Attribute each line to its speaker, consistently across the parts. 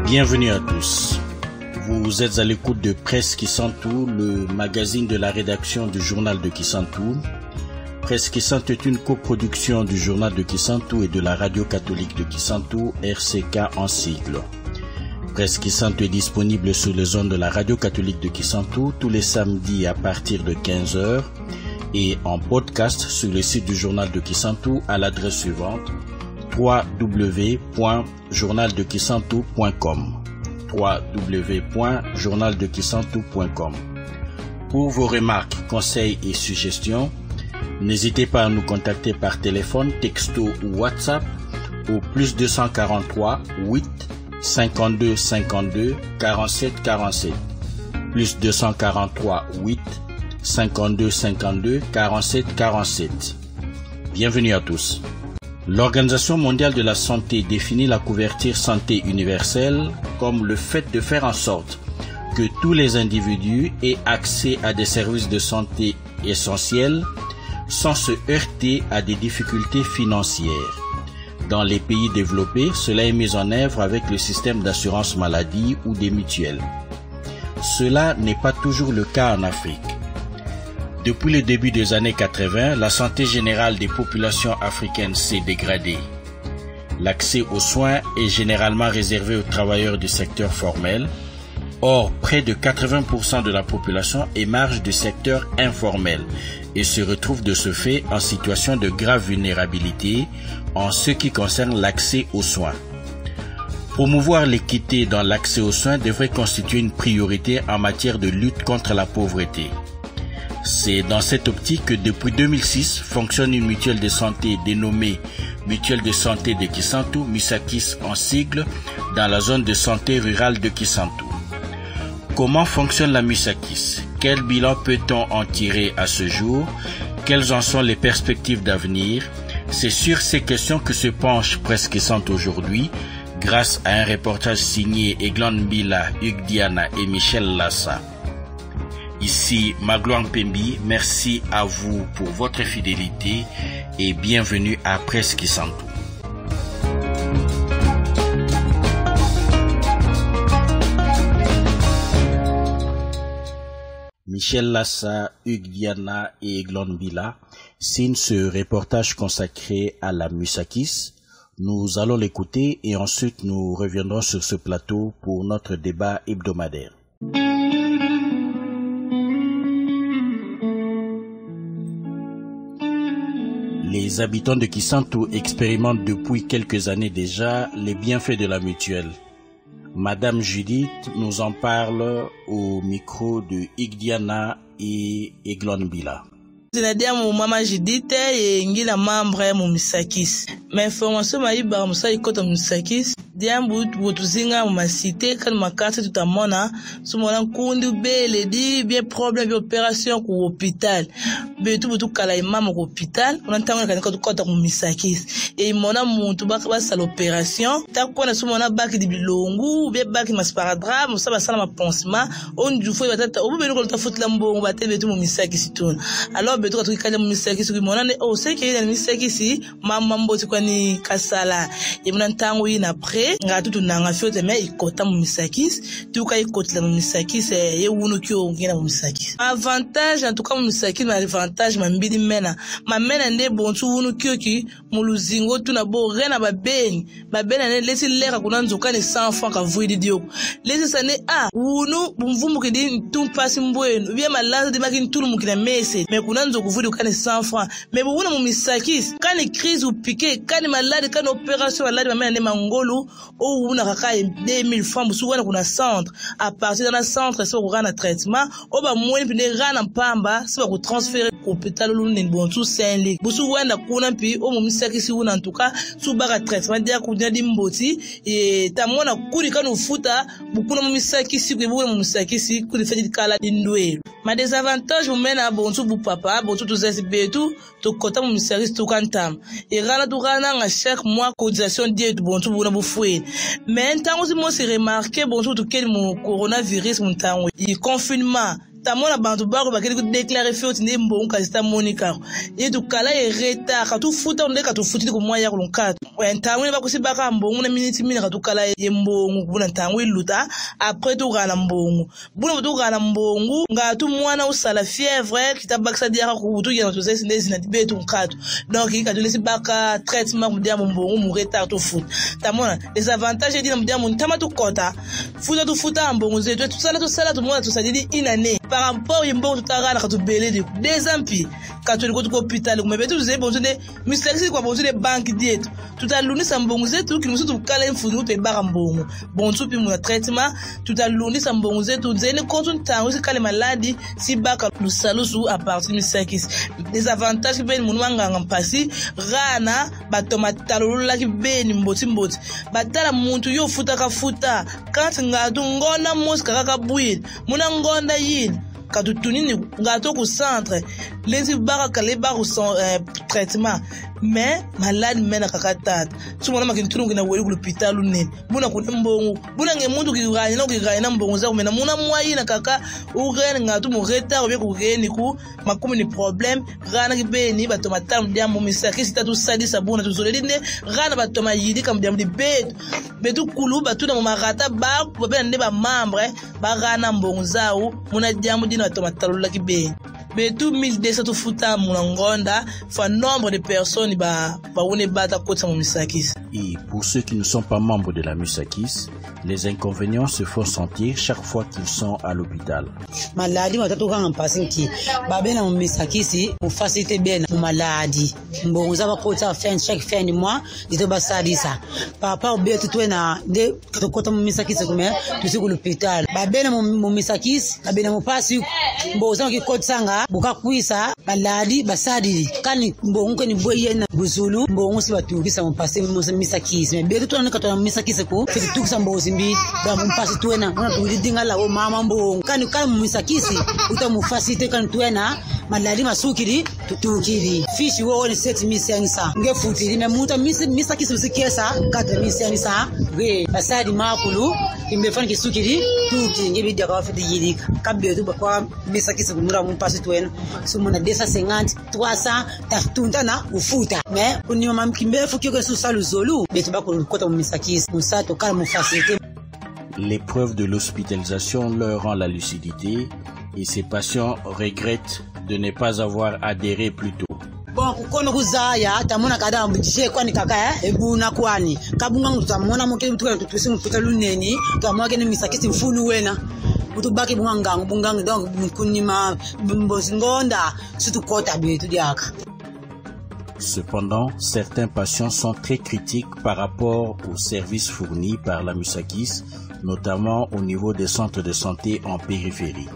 Speaker 1: Bienvenue à tous. Vous êtes à l'écoute de Presse Kisantu, le magazine de la rédaction du journal de Kisantu. Presse Kisantu est une coproduction du journal de Kisantu et de la radio catholique de Kisantu, RCK en sigle. Presse Kisantu est disponible sur les ondes de la radio catholique de Kisantu tous les samedis à partir de 15h et en podcast sur le site du journal de Kisantu à l'adresse suivante www.journaldekisantu.com www.journaldekisantu.com. Pour vos remarques, conseils et suggestions, n'hésitez pas à nous contacter par téléphone, texto ou WhatsApp au plus 243 8 52 52 47 47 plus 243 8 52 52 47 47. Bienvenue à tous. L'Organisation mondiale de la santé définit la couverture santé universelle comme le fait de faire en sorte que tous les individus aient accès à des services de santé essentiels sans se heurter à des difficultés financières. Dans les pays développés, cela est mis en œuvre avec le système d'assurance maladie ou des mutuelles. Cela n'est pas toujours le cas en Afrique. Depuis le début des années 80, la santé générale des populations africaines s'est dégradée. L'accès aux soins est généralement réservé aux travailleurs du secteur formel. Or, près de 80% de la population émarge du secteur informel et se retrouve de ce fait en situation de grave vulnérabilité en ce qui concerne l'accès aux soins. Promouvoir l'équité dans l'accès aux soins devrait constituer une priorité en matière de lutte contre la pauvreté. C'est dans cette optique que depuis 2006 fonctionne une mutuelle de santé dénommée Mutuelle de santé de Kisantu, Musakis en sigle, dans la zone de santé rurale de Kisantu. Comment fonctionne la Musakis? Quel bilan peut-on en tirer à ce jour? Quelles en sont les perspectives d'avenir? C'est sur ces questions que se penche Presse Kisantu aujourd'hui, grâce à un reportage signé Eglon Mbila, Hugues Diana et Michel Lassa. Ici Magloire Pembi, merci à vous pour votre fidélité et bienvenue à Presse Kisantu. Michel Lassa, Hugues Diana et Eglon Mbila signent ce reportage consacré à la Musakis. Nous allons l'écouter et ensuite nous reviendrons sur ce plateau pour notre débat hebdomadaire. Les habitants de Kisantu expérimentent depuis quelques années déjà les bienfaits de la mutuelle. Madame Judith nous en parle au micro de Hugues Diana et Eglon Mbila.
Speaker 2: Zinadia mu mama Judith et ngila membre mu Musakis. Mais formation ma iba musa ikota Musakis. Diambu botuzinga mu masite kan makase tutamona sumona kundi bele di bien problème opération ku hôpital. Betu butu kala imama ku hôpital, on entanga kan ko kota mu Musakis. Et mona muntu ba sala opération, ta kona sumona baki di bilongu, be baki masparadra, musa ba sala ma pansement, on du foi batata, obu beno ko ta futla mbongo bate betu mu Musakis tun. Alors betu ka tukikala mu Musakis ku mona ne o se ke na Musakis mama mboti kwani kasala. Et mona ntango ina après nga tutu nanga fiote me ikota mu Musakis tuka ikotla mu Musakis ye wunu kyo ngena mu Musakis avantage en tout cas mu Musakis ma avantage mambili mena nde bontu wunu kyo ki mu luzingo tuna bo rena babeni ne lesi leka kuna nzoka ne 100 francs ka vuidi dio lesi sane wunu bumvumbu kidi tum pasi mbwenu bien malaza de makin tulu mukina message me kuna nzoku vuidi kana 100 francs me wunu mu Musakis kana crise ou piqué kana malade kana opération malade mamena ne mangolu ou on a 2000 francs musu wana kuna centre à partir de la centre c'est pour rana traitement o ba mwini pine rana pamba c'est pour transférer au hôpital lu bontu Saint-Luc musu wana kuna pi o mu Musakis una en tout cas sous bara traitement dia kunya di mboti et tamona kuri kana ufuta bukuna mu Musakis ku bu mu Musakis ku fedi kala ndwe ma désavantage mu mena bontu bu papa bontu to zesi betu to kota mu Musakis to kantam et rana to rana nga chaque mois cotisation die bontu bu na bu fouet mais ntango si moi c'est remarqué bonjour tout quel mon coronavirus mon temps il confinement tamona bantu bako bakeli ku déclarer fait ne mbongo kasita monika et tu kala e retard ka tu futa onde ka tu futi ko moya ko lonkato ntango ba kusibaka mbongo na minute mina ka tu kala e mbongo buna ntango iluta après tu kana mbongo buna tu kana mbongo ngatu mwana usala fièvre kitabakisa dia ko tu yana to sesi ndezi na tibetu nkato donc ka tu lesi baka traitement mudia mbongo mu retard to futa tamona les avantages dit na mudia mu ntama tu kota futa mbongo zetu tu sala tu mwana tu sadili inane par rapport yimbo tutagala ka tu belé de des ampi ka tu ko hôpital ko mebetu ze bonzo de mistakisi kwa bonzo de banque dietu tutalunisa mbongo zetu kimusu tukala mfudu pe bara mbongo bonzo pi mu traitement tutalunisa mbongo zetu zene kontu ntango sikale maladi si baka lusalusu à partir de mistakisi des avantages ben munu manganga mpasi rana batomatalula ki beni mboti batala muntu yo futa ka futa quand ngatu ngona muska kaka bwil muna ngonda yin katu tunini ngato ku centre lezi baka kale ba ku traitement mais malade mena kakatata sumona makinturungu na weli ku hospital nene buna ku mbongo buna ngemuntu kiganya mbongo za kumena muna mwayina kaka ugene ngatu mu retard be ku geni ku makumi ni problème rana kibeni batoma tam dia mu misakisi tatu sadisa buna tuzolelinde rana batoma yidi kam dia mu betu kulu batu na mu marata ba be nde ba membre ba rana mbongo zao muna jamu dina batoma talula kibeni betu 1200 futa munangonda fa nombre de personnes ba une bata kota mu misakisi.
Speaker 1: Et pour ceux qui ne sont pas membres de la Musakis, les inconvénients se font sentir chaque fois qu'ils sont à l'hôpital.
Speaker 3: Maladi watatu kanga mpasinki babena mu misakisi mu facilité bena mu maladi mbongo za bakota chaque fin du mois dito basadisa papa obetu twena de katokota mu misakisi kume tusiku l'hôpital babena mu misakisi babena mu pasi mbongo za kikotsanga bukakwisa maladi basadi kani mbongo ni boyena buzulu mbongo si batukisa mu pasi mu misakisi betu twena katona misakisi ko fitu tukisa mbongo simbi ba mu pasi twena ona tudinga la o mama mbongo kani kala mu misakisi utamufasite kan twena maladi masukiri tutukiri fishi wo ni 7500 ngefutiri me muta misakisi usikesa 4500 we basadi makulu imbefani kisukiri tuki ngebidi ka fiti yirika kabetu bakwa misakisi kumura mu pasi twena sumuna 250 300 taftundana ufuta me kunyo mamkimbefu kiko susalu zolu betu bakukota mu misakisi musato kala mufasite.
Speaker 1: L'épreuve de l'hospitalisation leur rend la lucidité et ces patients regrettent de ne pas avoir adhéré plus tôt.
Speaker 3: Bon kukono kuzaya tamona kada mbije kwani kaka ebuna kwani kabunga ngutamona moke mtukana tutusi mfuta luneni tamwake ni misakisi mfunu wena utubaki bungangu donc kunima mbozingonda situkota betu diaka.
Speaker 1: Cependant, certains patients sont très critiques par rapport aux services fournis par la Musakis, notamment au niveau des centres de santé en périphérie.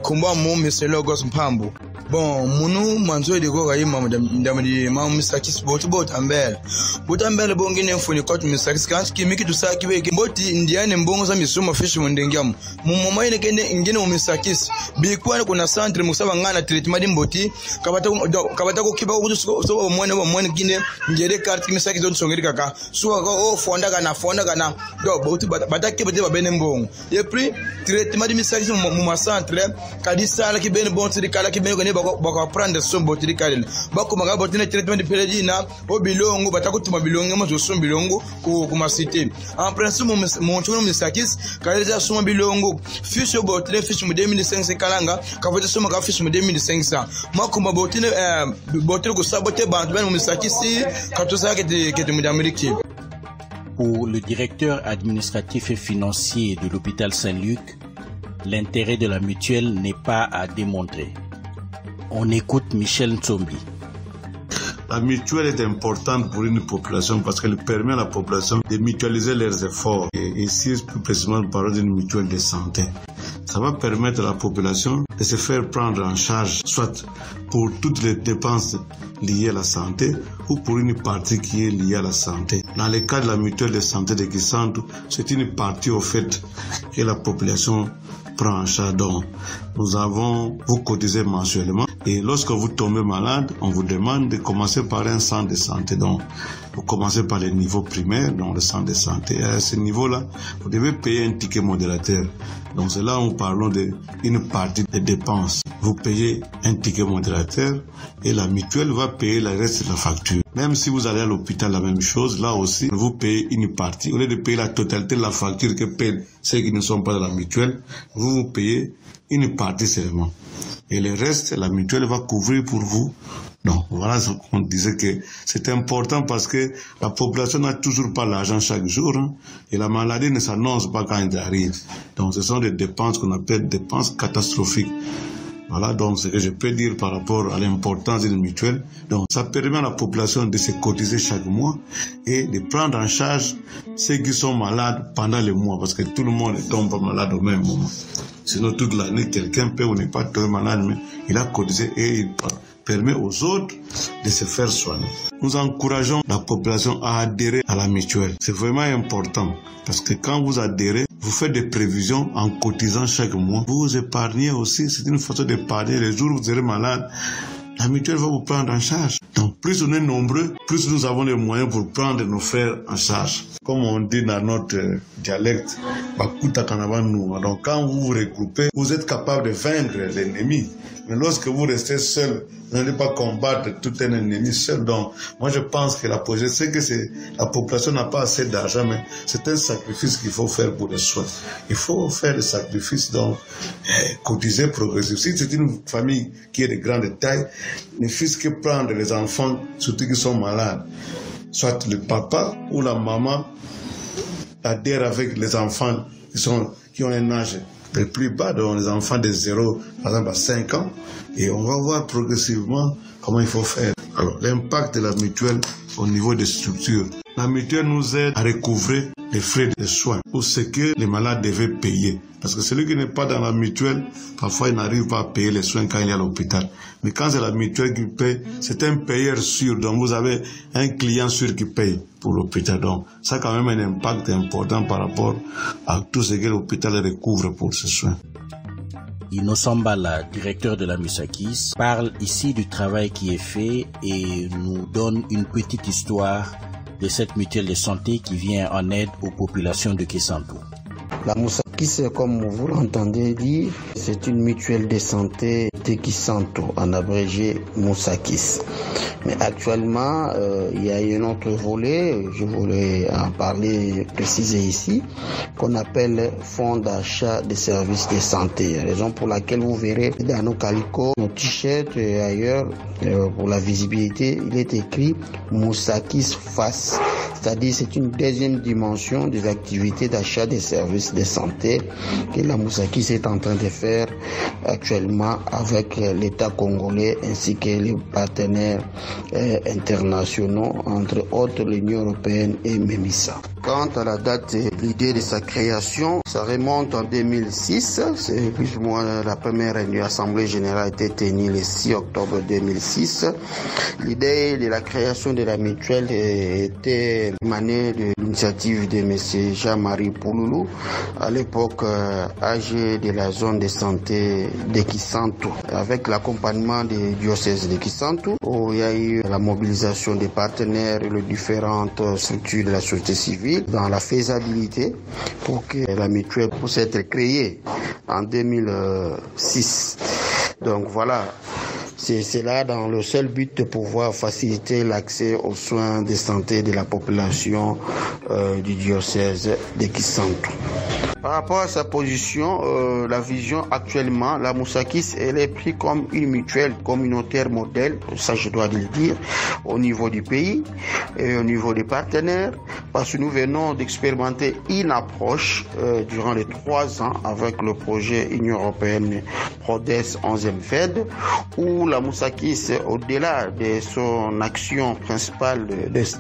Speaker 4: Kumba mu miselo gos mpambu bon munu manzo de go kayima ndamdi ma misakis bot ambel bongine mfuni kwa misakis kanti kimiki tusaki weke mboti ndiane mbongo za misuma fish mundengam mu maine kende ngine mu misakis bikwana kuna centre musaba ngana treatment mboti kabata ko kiba ko so mwana kine ngere carte misakis don songeri kaka suwa ko fonda kana do boti bataki bete babene mbongo et puis traitement misakis mu ma centre kadisala ki ben bon tiri kala ki ben ko ne bako prendre son botiri kala bako maga botine traitement de peledina o bilongo batakutuma bilongo mo so bilongo ku ma cité en principe mon chono misakis kala so bilongo fiche botine fiche mu 2500 kalanga ka vote so maga fiche mu 2500 makuma botine botine ko saboter bantu ben misakis ka to sa ke mu d'Amérique.
Speaker 1: Pour le directeur administratif et financier de l'hôpital Saint-Luc, l'intérêt de la mutuelle n'est pas à démontrer. On écoute Michel Ntsombi.
Speaker 5: La mutuelle est importante pour une population parce qu'elle permet à la population de mutualiser leurs efforts. Et ici, plus précisément, on parle d'une mutuelle de santé. Ça va permettre à la population de se faire prendre en charge, soit pour toutes les dépenses liées à la santé ou pour une partie qui est liée à la santé. Dans le cas de la mutuelle de santé de Kisantu, c'est une partie au fait que la population prend en charge. Donc, vous cotisez mensuellement Et lorsque vous tombez malade, on vous demande de commencer par un centre de santé. Donc, vous commencez par les niveaux primaires, donc le centre de santé. Et à ce niveau-là, vous devez payer un ticket modérateur. Donc, c'est là où nous parlons d'une partie des dépenses. Vous payez un ticket modérateur et la mutuelle va payer le reste de la facture. Même si vous allez à l'hôpital, la même chose, là aussi, vous payez une partie. Au lieu de payer la totalité de la facture que paient ceux qui ne sont pas dans la mutuelle, vous payez une partie seulement. Et le reste, la mutuelle va couvrir pour vous. Donc, voilà ce qu'on disait que c'est important parce que la population n'a toujours pas l'argent chaque jour, hein, et la maladie ne s'annonce pas quand elle arrive. Donc, ce sont des dépenses qu'on appelle dépenses catastrophiques. Voilà donc ce que je peux dire par rapport à l'importance d'une mutuelle. Donc, ça permet à la population de se cotiser chaque mois et de prendre en charge ceux qui sont malades pendant le mois parce que tout le monde ne tombe pas malade au même moment. Sinon, toute l'année, quelqu'un peut ou n'est pas tomber malade, mais il a cotisé et il permet aux autres de se faire soigner. Nous encourageons la population à adhérer à la mutuelle. C'est vraiment important parce que quand vous adhérez, vous faites des prévisions en cotisant chaque mois. Vous épargnez aussi, c'est une façon d'épargner. Les jours où vous serez malade, la mutuelle va vous prendre en charge. Donc, plus on est nombreux, plus nous avons les moyens pour prendre nos frères en charge. Comme on dit dans notre dialecte, donc quand vous vous regroupez, vous êtes capable de vaincre l'ennemi. Mais lorsque vous restez seul, vous n'allez pas combattre tout un ennemi seul. Donc, moi je pense que la population n'a pas assez d'argent, mais c'est un sacrifice qu'il faut faire pour les soins. Il faut faire le sacrifice, donc cotiser progressivement. Si c'est une famille qui est de grande taille, ne fût-ce que prendre les enfants, surtout qui sont malades, soit le papa ou la maman adhère avec les enfants qui ont un âge le plus bas, donc les enfants de 0, par exemple, à 5 ans, et on va voir progressivement comment il faut faire. Alors, l'impact de la mutuelle au niveau des structures. La mutuelle nous aide à recouvrer les frais de soins ou ce que les malades devaient payer. Parce que celui qui n'est pas dans la mutuelle, parfois il n'arrive pas à payer les soins quand il est à l'hôpital. Mais quand c'est la mutuelle qui paye, c'est un payeur sûr. Donc vous avez un client sûr qui paye pour l'hôpital. Donc ça a quand même un impact important par rapport à tout ce que l'hôpital recouvre pour ces soins.
Speaker 1: Ino Sambala, directeur de la Musakis, parle ici du travail qui est fait et nous donne une petite histoire de cette mutuelle de santé qui vient en aide aux populations de Kisantu.
Speaker 6: La Musakis, comme vous l'entendez dire, c'est une mutuelle de santé de Kisantu, en abrégé Musakis. Mais actuellement, il y a un autre volet, je voulais en parler, préciser ici, qu'on appelle Fonds d'achat des services de santé. Raison pour laquelle vous verrez dans nos calicots, nos t-shirts et ailleurs, pour la visibilité, il est écrit Musakis Face. C'est-à-dire c'est une deuxième dimension des activités d'achat des services de santé que la Musakis est en train de faire actuellement avec l'État congolais ainsi que les partenaires internationaux, entre autres l'Union européenne et MEMISA. Quant à la date et l'idée de sa création, ça remonte en 2006. C'est plus ou moins la première assemblée générale a été tenue le 6 octobre 2006. L'idée de la création de la mutuelle était émanée de l'initiative de M. Jean-Marie Pouloulou, à l'époque âgé de la zone de santé de Kisantu, avec l'accompagnement des diocèses de Kisantu, où il y a eu la mobilisation des partenaires et les différentes structures de la société civile dans la faisabilité pour que la mutuelle puisse être créée en 2006. Donc voilà. C'est là dans le seul but de pouvoir faciliter l'accès aux soins de santé de la population du diocèse de Kisantu. Par rapport à sa position, la vision actuellement, la Musakis, elle est prise comme une mutuelle communautaire modèle, ça je dois le dire, au niveau du pays et au niveau des partenaires, parce que nous venons d'expérimenter une approche durant les 3 ans avec le projet Union européenne PRODES 11e FED, où la Musakis, au-delà de son action principale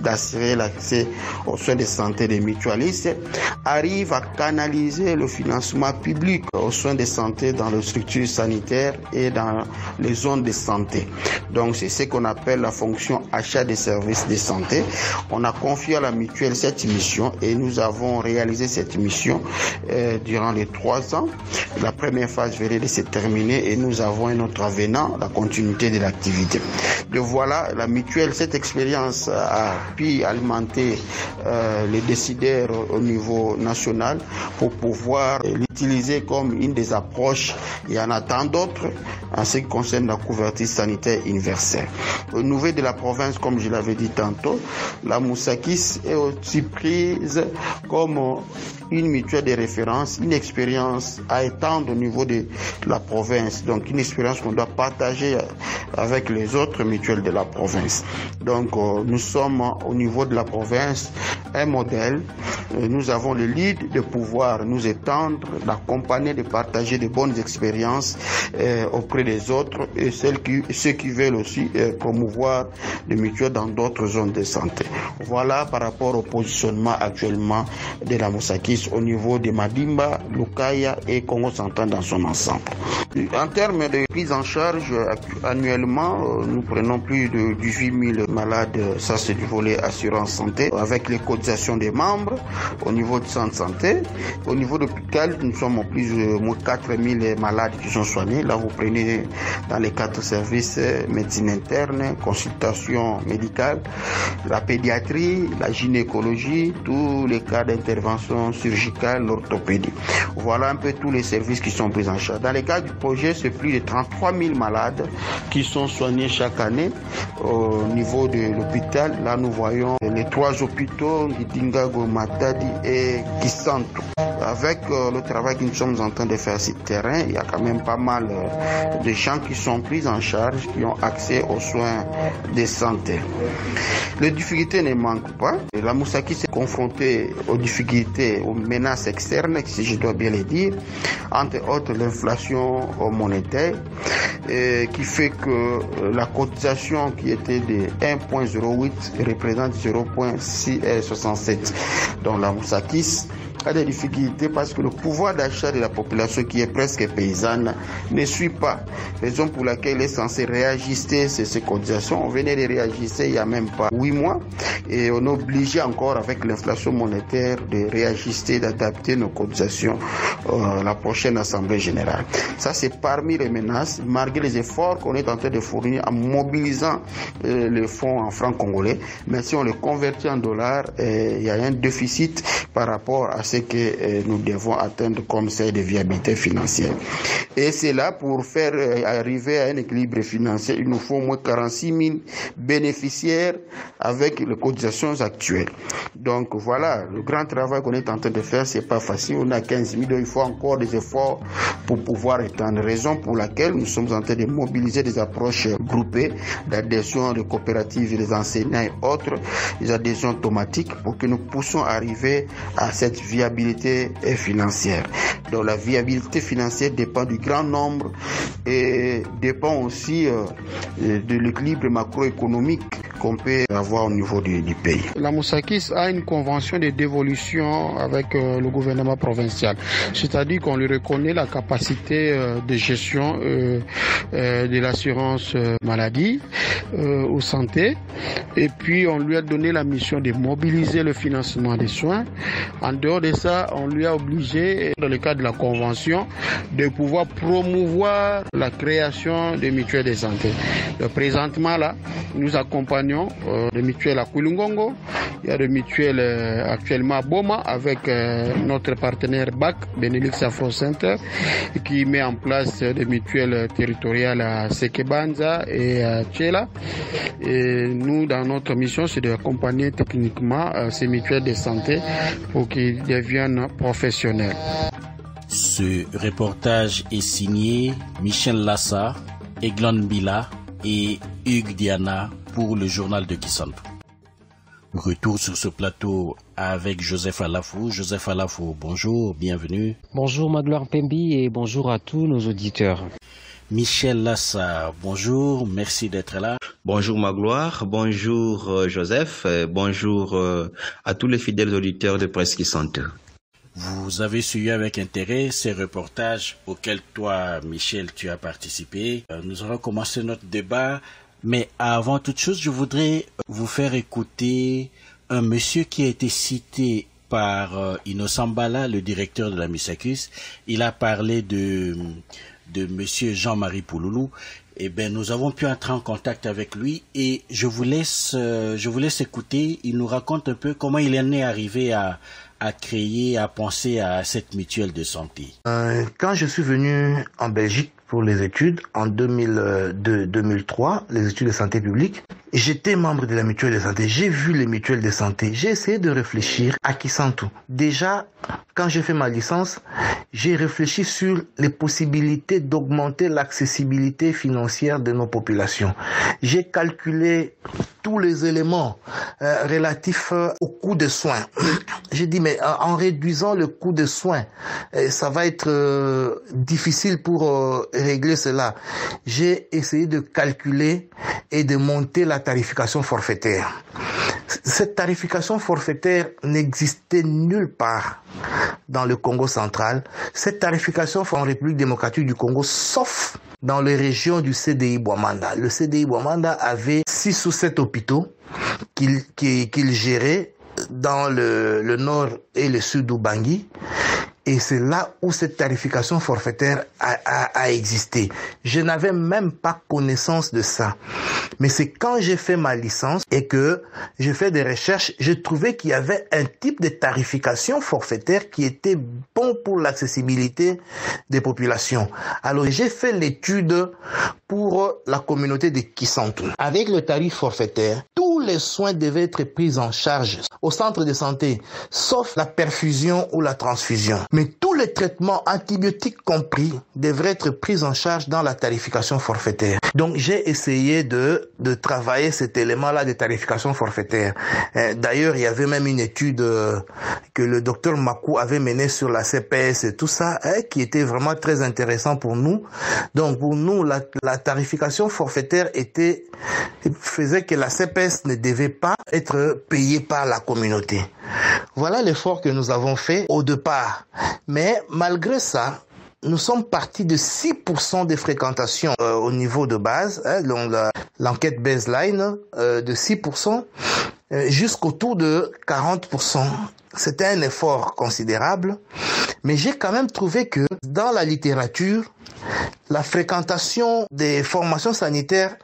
Speaker 6: d'assurer l'accès aux soins de santé des mutualistes, arrive à canaliser le financement public aux soins de santé dans les structures sanitaires et dans les zones de santé. Donc c'est ce qu'on appelle la fonction achat des services de santé. On a confié à la mutuelle cette mission et nous avons réalisé cette mission durant les 3 ans. La première phase venait de se terminer et nous avons un autre avenant, la continuité de l'activité. Donc voilà, la mutuelle, cette expérience a pu alimenter les décideurs au niveau national pour pouvoir l'utiliser comme une des approches. Il y en a tant d'autres en ce qui concerne la couverture sanitaire universelle. Au niveau de la province, comme je l'avais dit tantôt, la Moussakis est aussi prise comme une mutuelle de référence, une expérience à étendre au niveau de la province, donc une expérience qu'on doit partager avec les autres mutuelles de la province. Donc nous sommes au niveau de la province un modèle. Nous avons le lead de pouvoir nous étendre, d'accompagner, de partager de bonnes expériences auprès des autres et ceux qui veulent aussi promouvoir les mutuelles dans d'autres zones de santé. Voilà par rapport au positionnement actuellement de la Moussakis au niveau de Madimba, Lukaya et Congo Central dans son ensemble. En termes de prise en charge, annuellement, nous prenons plus de 18 000 malades, ça c'est du volet assurance santé, avec les cotisations des membres au niveau de centre santé. Au niveau de l'hôpital, nous sommes plus de 4 000 malades qui sont soignés. Là, vous prenez dans les 4 services médecine interne, consultation médicale, la pédiatrie, la gynécologie, tous les cas d'intervention chirurgicale, l'orthopédie. Voilà un peu tous les services qui sont pris en charge. Dans les cas du projet, c'est plus de 33 000 malades qui sont soignés chaque année au niveau de l'hôpital. Là, nous voyons les 3 hôpitaux, Ngidingago, Matadi et Kisanto. Avec le travail que nous sommes en train de faire sur le terrain, il y a quand même pas mal de gens qui sont pris en charge, qui ont accès aux soins de santé. Les difficultés ne manquent pas. La Moussakis s'est confrontée aux difficultés, aux menaces externes, si je dois bien le dire, entre autres l'inflation monétaire, qui fait que la cotisation qui était de 1,08 représente 0,67. Donc la Moussakis a des difficultés parce que le pouvoir d'achat de la population qui est presque paysanne ne suit pas. Raison pour laquelle il est censé réajuster ces cotisations. On venait de réajuster il n'y a même pas 8 mois et on est obligé encore avec l'inflation monétaire de réajuster, d'adapter nos cotisations à la prochaine Assemblée générale. Ça c'est parmi les menaces, malgré les efforts qu'on est en train de fournir en mobilisant les fonds en francs congolais. Mais si on les convertit en dollars, il y a un déficit par rapport à ce que nous devons atteindre comme seuil de viabilité financière. Et c'est là pour faire arriver à un équilibre financier, il nous faut au moins 46 000 bénéficiaires avec les cotisations actuelles. Donc voilà, le grand travail qu'on est en train de faire, c'est pas facile. On a 15 000, il faut encore des efforts pour pouvoir étendre. Raison pour laquelle nous sommes en train de mobiliser des approches groupées d'adhésion de coopératives, des enseignants et autres, des adhésions automatiques pour que nous puissions arriver à cette viabilité financière. Donc la viabilité financière dépend du grand nombre et dépend aussi de l'équilibre macroéconomique qu'on peut avoir au niveau du pays.
Speaker 7: La Moussakis a une convention de dévolution avec le gouvernement provincial, c'est-à-dire qu'on lui reconnaît la capacité de gestion de l'assurance maladie ou santé, et puis on lui a donné la mission de mobiliser le financement des soins. En dehors de ça, on lui a obligé, dans le cadre de la convention, de pouvoir promouvoir la création de mutuelles de santé. Présentement, là, nous accompagnons des mutuelles à Kulungongo. Il y a des mutuelles actuellement à Boma avec notre partenaire BAC, Benelux Afro Center, qui met en place des mutuelles territoriales à Sekebanza et à Tchela. Et nous, dans notre mission, c'est d'accompagner techniquement ces mutuelles de santé pour qu'ils deviennent professionnels.
Speaker 1: Ce reportage est signé Michel Lassa, Eglon Bila et Hugues Diana pour le journal de Kisanto. Retour sur ce plateau avec Joseph Alafou. Joseph Alafou, bonjour, bienvenue.
Speaker 8: Bonjour Magloire Pembi et bonjour à tous nos auditeurs.
Speaker 1: Michel Lassa, bonjour, merci d'être là.
Speaker 9: Bonjour Magloire, bonjour Joseph, bonjour à tous les fidèles auditeurs de Presse Kisanto.
Speaker 1: Vous avez suivi avec intérêt ces reportages auxquels toi, Michel, tu as participé. Nous allons commencer notre débat, mais avant toute chose, je voudrais vous faire écouter un monsieur qui a été cité par Innocent Bala, le directeur de la MUSACIS. Il a parlé de monsieur Jean-Marie Pouloulou. Eh bien, nous avons pu entrer en contact avec lui et je vous laisse écouter. Il nous raconte un peu comment il en est arrivé à créer, à penser à cette mutuelle de santé.
Speaker 6: Quand je suis venu en Belgique pour les études en 2002-2003, les études de santé publique, j'étais membre de la mutuelle de santé. J'ai vu les mutuelles de santé. J'ai essayé de réfléchir à Kisantu. Déjà, quand j'ai fait ma licence, j'ai réfléchi sur les possibilités d'augmenter l'accessibilité financière de nos populations. J'ai calculé tous les éléments relatifs au coût de soins. J'ai dit, mais en réduisant le coût de soins, ça va être difficile pour régler cela. J'ai essayé de calculer et de monter la tarification forfaitaire. Cette tarification forfaitaire n'existait nulle part dans le Congo central. Cette tarification en République démocratique du Congo, sauf dans les régions du CDI Bouamanda. Le CDI Bouamanda avait 6 ou 7 hôpitaux qu'il gérait dans le nord et le sud d'Ubangi. Et c'est là où cette tarification forfaitaire a existé. Je n'avais même pas connaissance de ça. Mais c'est quand j'ai fait ma licence et que j'ai fait des recherches, j'ai trouvé qu'il y avait un type de tarification forfaitaire qui était bon pour l'accessibilité des populations. Alors j'ai fait l'étude pour la communauté de Kisantu. Avec le tarif forfaitaire, tous les soins devaient être pris en charge au centre de santé, sauf la perfusion ou la transfusion. Mais tous les traitements antibiotiques compris devraient être pris en charge dans la tarification forfaitaire. Donc j'ai essayé de travailler cet élément-là de tarification forfaitaire. D'ailleurs, il y avait même une étude que le docteur Makou avait menée sur la CPS et tout ça, qui était vraiment très intéressant pour nous. Donc pour nous, la tarification forfaitaire faisait que la CPS ne devait pas être payée par la communauté. Voilà l'effort que nous avons fait au départ. Mais malgré ça, nous sommes partis de 6% de fréquentation au niveau de base, l'enquête baseline de 6% jusqu'autour de 40%. C'était un effort considérable, mais j'ai quand même trouvé que dans la littérature, la fréquentation des formations sanitaires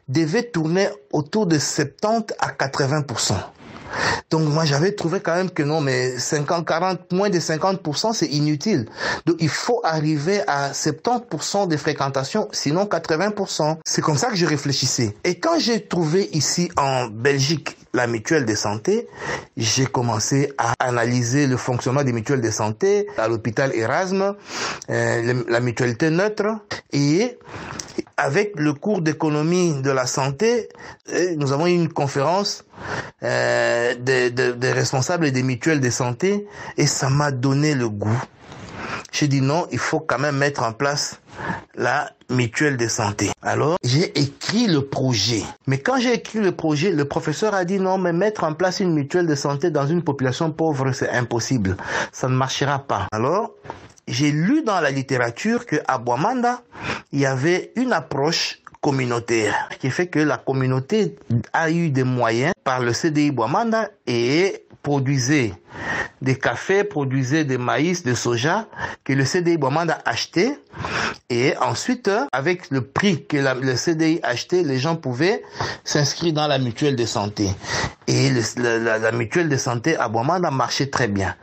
Speaker 6: devait tourner autour de 70 à 80%. Donc moi j'avais trouvé quand même que non, mais moins de 50% c'est inutile. Donc il faut arriver à 70% de fréquentation, sinon 80%. C'est comme ça que je réfléchissais. Et quand j'ai trouvé ici en Belgique la mutuelle de santé, j'ai commencé à analyser le fonctionnement des mutuelles de santé à l'hôpital Erasme, la mutualité neutre, et avec le cours d'économie de la santé, nous avons eu une conférence des responsables des mutuelles de santé et ça m'a donné le goût. J'ai dit non, il faut quand même mettre en place la mutuelle de santé. Alors, j'ai écrit le projet. Mais quand j'ai écrit le projet, le professeur a dit non, mais mettre en place une mutuelle de santé dans une population pauvre, c'est impossible. Ça ne marchera pas. Alors, j'ai lu dans la littérature qu'à Bouamanda, il y avait une approche communautaire qui fait que la communauté a eu des moyens par le CDI Bouamanda et produisait des cafés, produisait des maïs, de soja que le CDI Bouamanda achetait et ensuite avec le prix que le CDI achetait, les gens pouvaient s'inscrire dans la mutuelle de santé et la mutuelle de santé à Bouamanda marchait très bien.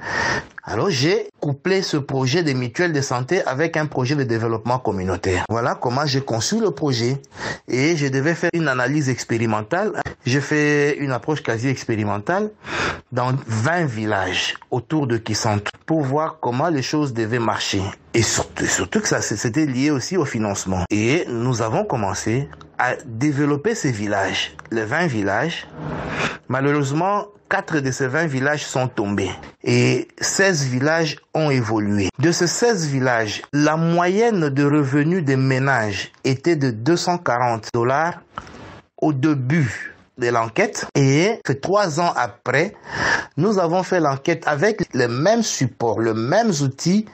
Speaker 6: Alors j'ai couplé ce projet de mutuelle de santé avec un projet de développement communautaire. Voilà comment j'ai conçu le projet et je devais faire une analyse expérimentale. J'ai fait une approche quasi expérimentale dans 20 villages autour de Kisantu pour voir comment les choses devaient marcher. Et surtout que ça c'était lié aussi au financement. Et nous avons commencé à développer ces villages. Les 20 villages, malheureusement, 4 de ces 20 villages sont tombés et 16 villages ont évolué. De ces 16 villages, la moyenne de revenus des ménages était de $240 au début de l'enquête et que 3 ans après, Nous avons fait l'enquête avec les mêmes supports, les mêmes outils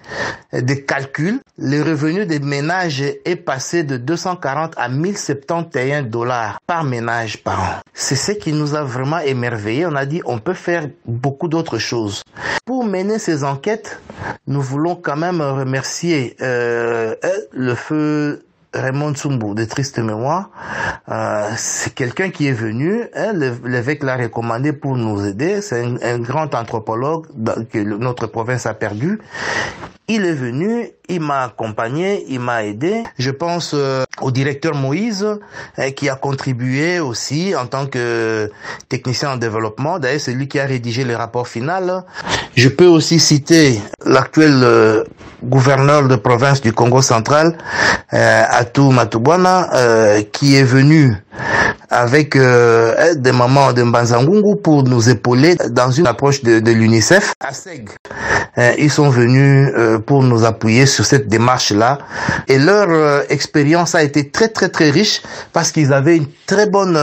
Speaker 6: de calcul. Le revenu des ménages est passé de 240 à 1071 $ par ménage par an. C'est ce qui nous a vraiment émerveillés. On a dit on peut faire beaucoup d'autres choses. Pour mener ces enquêtes, nous voulons quand même remercier le feu Raymond Tsumbu de triste mémoire. C'est quelqu'un qui est venu, l'évêque l'a recommandé pour nous aider. C'est un grand anthropologue que notre province a perdu. Il est venu, il m'a accompagné, il m'a aidé. Je pense au directeur Moïse qui a contribué aussi en tant que technicien en développement. D'ailleurs, c'est lui qui a rédigé le rapport final. Je peux aussi citer l'actuel gouverneur de province du Congo central, Atou Matubwana, qui est venu avec des mamans de Mbanzangungu pour nous épauler dans une approche de l'UNICEF. À Seg, ils sont venus pour nous appuyer sur cette démarche-là. Et leur expérience a été très très très riche parce qu'ils avaient une très bonne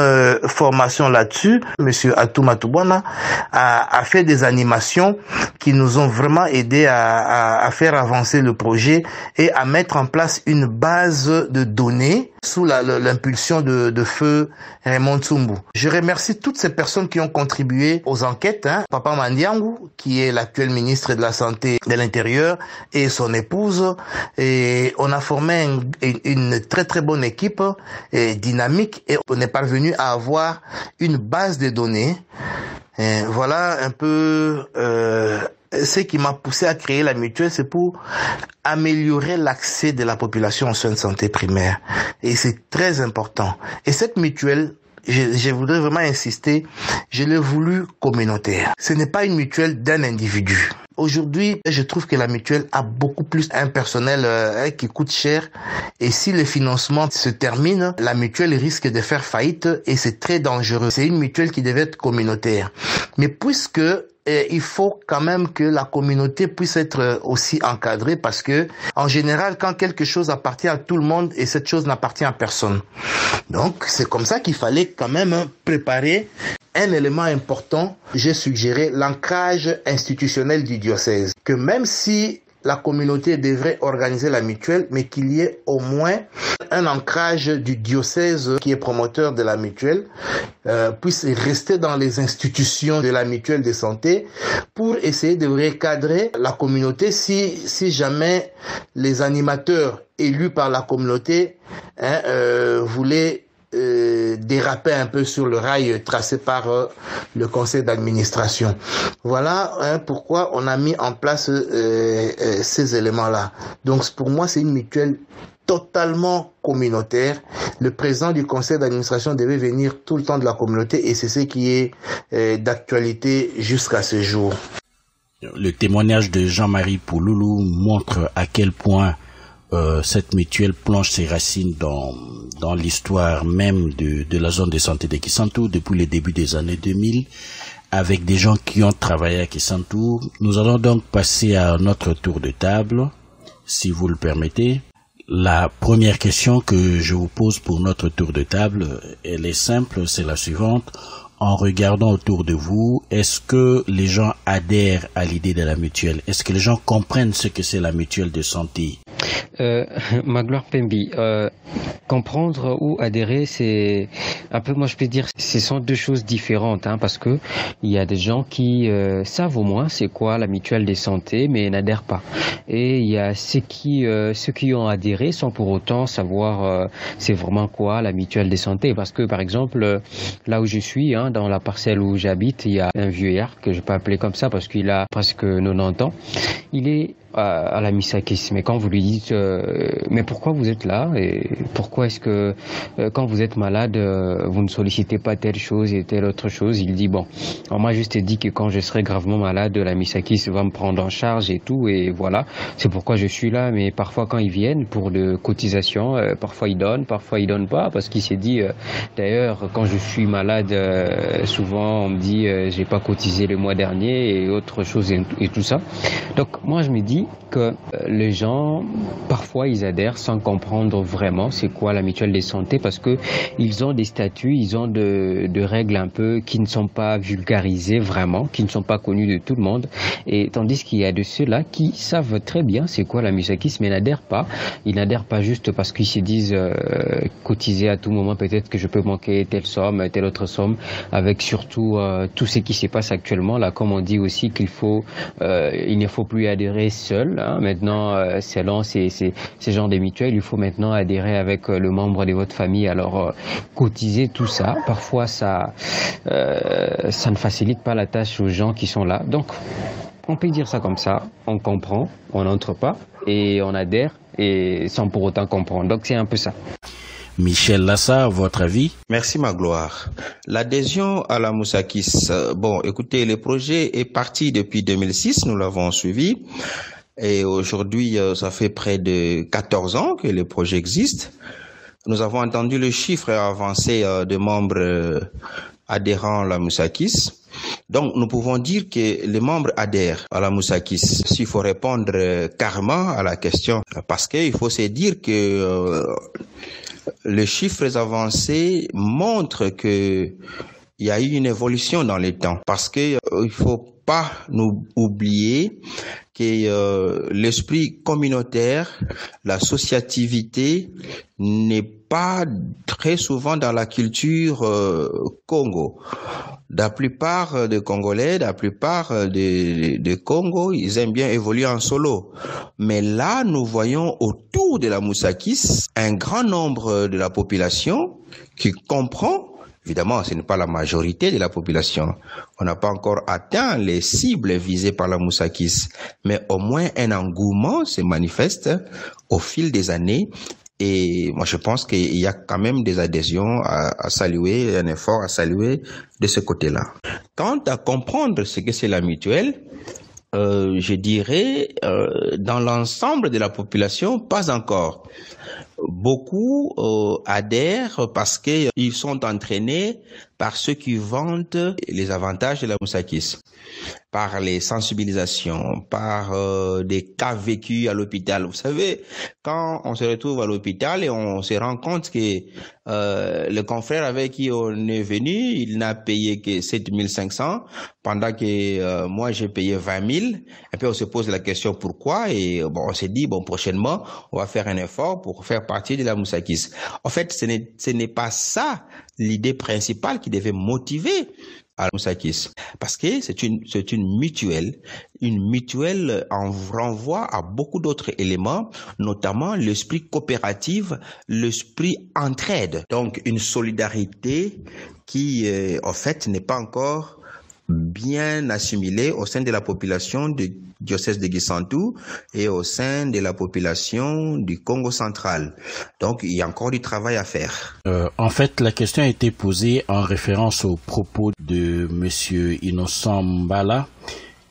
Speaker 6: formation là-dessus. Monsieur Atou Matubwana a fait des animations qui nous ont vraiment aidé à faire avancer le projet et à mettre en place une base de données sous l'impulsion de feu Raymond Tsumbu. Je remercie toutes ces personnes qui ont contribué aux enquêtes. Papa Mandiangu, qui est l'actuel ministre de la Santé de l'Intérieur, et son épouse. Et on a formé une très très bonne équipe dynamique et on est parvenu à avoir une base de données. Et voilà un peu ce qui m'a poussé à créer la mutuelle, c'est pour améliorer l'accès de la population aux soins de santé primaires. Et c'est très important. Et cette mutuelle, je voudrais vraiment insister, je l'ai voulu communautaire. Ce n'est pas une mutuelle d'un individu. Aujourd'hui, je trouve que la mutuelle a beaucoup plus un personnel qui coûte cher. Et si le financement se termine, la mutuelle risque de faire faillite et c'est très dangereux. C'est une mutuelle qui devait être communautaire. Mais puisque il faut quand même que la communauté puisse être aussi encadrée parce que, en général, quand quelque chose appartient à tout le monde et cette chose n'appartient à personne. Donc, c'est comme ça qu'il fallait quand même préparer un élément important. J'ai suggéré l'ancrage institutionnel du diocèse. Que même si la communauté devrait organiser la mutuelle, mais qu'il y ait au moins un ancrage du diocèse qui est promoteur de la mutuelle, puisse rester dans les institutions de la mutuelle de santé pour essayer de recadrer la communauté si jamais les animateurs élus par la communauté voulaient déraper un peu sur le rail tracé par le conseil d'administration. Voilà pourquoi on a mis en place ces éléments-là. Donc pour moi, c'est une mutuelle totalement communautaire. Le président du conseil d'administration devait venir tout le temps de la communauté et c'est ce qui est d'actualité jusqu'à ce jour.
Speaker 1: Le témoignage de Jean-Marie Pouloulou montre à quel point cette mutuelle plonge ses racines dans l'histoire même de la zone de santé de Kisantu depuis le début des années 2000 avec des gens qui ont travaillé à Kisantu. Nous allons donc passer à notre tour de table, si vous le permettez. La première question que je vous pose pour notre tour de table, elle est simple, c'est la suivante. En regardant autour de vous, est-ce que les gens adhèrent à l'idée de la mutuelle? Est-ce que les gens comprennent ce que c'est la mutuelle de santé?
Speaker 8: Magloire Pembi, comprendre ou adhérer, c'est un peu, moi je peux dire, ce sont deux choses différentes, parce que il y a des gens qui savent au moins c'est quoi la mutuelle de santé, mais n'adhèrent pas. Et il y a ceux qui ont adhéré sans pour autant savoir c'est vraiment quoi la mutuelle de santé, parce que par exemple là où je suis, dans la parcelle où j'habite, il y a un vieillard que je peux appeler comme ça parce qu'il a presque 90 ans. Il est à la Misakis. Mais quand vous lui dites mais pourquoi vous êtes là et pourquoi est-ce que quand vous êtes malade vous ne sollicitez pas telle chose et telle autre chose, il dit bon, alors moi juste dit que quand je serai gravement malade, la Misakis va me prendre en charge et tout, et voilà, c'est pourquoi je suis là. Mais parfois quand ils viennent pour de cotisation, parfois ils donnent pas, parce qu'il s'est dit d'ailleurs quand je suis malade souvent on me dit j'ai pas cotisé le mois dernier et autre chose et tout ça. Donc moi je me dis dit que les gens, parfois, ils adhèrent sans comprendre vraiment c'est quoi la mutuelle de santé parce que ils ont des statuts, ils ont de règles un peu qui ne sont pas vulgarisées vraiment, qui ne sont pas connues de tout le monde. Et tandis qu'il y a de ceux-là qui savent très bien c'est quoi la MUSAKIS, mais n'adhèrent pas. Ils n'adhèrent pas juste parce qu'ils se disent cotiser à tout moment, peut-être que je peux manquer telle somme, telle autre somme, avec surtout tout ce qui se passe actuellement. Là, comme on dit aussi qu'il faut, il ne faut plus adhérer seul. Hein. Maintenant, selon ces genres de mutuelles, il faut maintenant adhérer avec le membre de votre famille. Alors, cotiser tout ça, parfois ça ne facilite pas la tâche aux gens qui sont là. Donc, on peut dire ça comme ça. On comprend, on n'entre pas et on adhère et sans pour autant comprendre. Donc, c'est un peu ça.
Speaker 1: Michel Lassa, votre avis?
Speaker 9: Merci Magloire. L'adhésion à la MUSAKIS, bon, écoutez, le projet est parti depuis 2006, nous l'avons suivi. Et aujourd'hui, ça fait près de 14 ans que le projet existe. Nous avons entendu le chiffre avancé de membres adhérents à la MUSAKIS. Donc, nous pouvons dire que les membres adhèrent à la MUSAKIS. S'il faut répondre carrément à la question, parce qu'il faut se dire que les chiffres avancés montrent que il y a eu une évolution dans les temps. Parce que il faut pas nous oublier que l'esprit communautaire, l'associativité n'est pas très souvent dans la culture Congo. La plupart des Congolais, la plupart des Congo, ils aiment bien évoluer en solo. Mais là, nous voyons autour de la MUSAKIS un grand nombre de la population qui comprend. Évidemment, ce n'est pas la majorité de la population. On n'a pas encore atteint les cibles visées par la MUSAKIS. Mais au moins un engouement se manifeste au fil des années. Et moi, je pense qu'il y a quand même des adhésions à saluer, un effort à saluer de ce côté-là. Quant à comprendre ce que c'est la mutuelle, je dirais, dans l'ensemble de la population, pas encore. Beaucoup adhèrent parce qu'ils sont entraînés par ceux qui vantent les avantages de la MUSAKIS, par les sensibilisations, par des cas vécus à l'hôpital. Vous savez, quand on se retrouve à l'hôpital et on se rend compte que le confrère avec qui on est venu, il n'a payé que 7500, pendant que moi j'ai payé 20 000, et puis on se pose la question pourquoi, et bon, on s'est dit, bon, prochainement, on va faire un effort pour faire partie de la MUSAKIS. En fait, ce n'est pas ça l'idée principale qui devait motiver à la MUSAKIS. Parce que c'est une mutuelle. Une mutuelle en renvoie à beaucoup d'autres éléments, notamment l'esprit coopératif, l'esprit entraide. Donc, une solidarité qui, en fait, n'est pas encore bien assimilée au sein de la population du diocèse de Gisantou et au sein de la population du Congo central. Donc, il y a encore du travail à faire.
Speaker 1: En fait, la question a été posée en référence aux propos de Monsieur Innocent Mbala,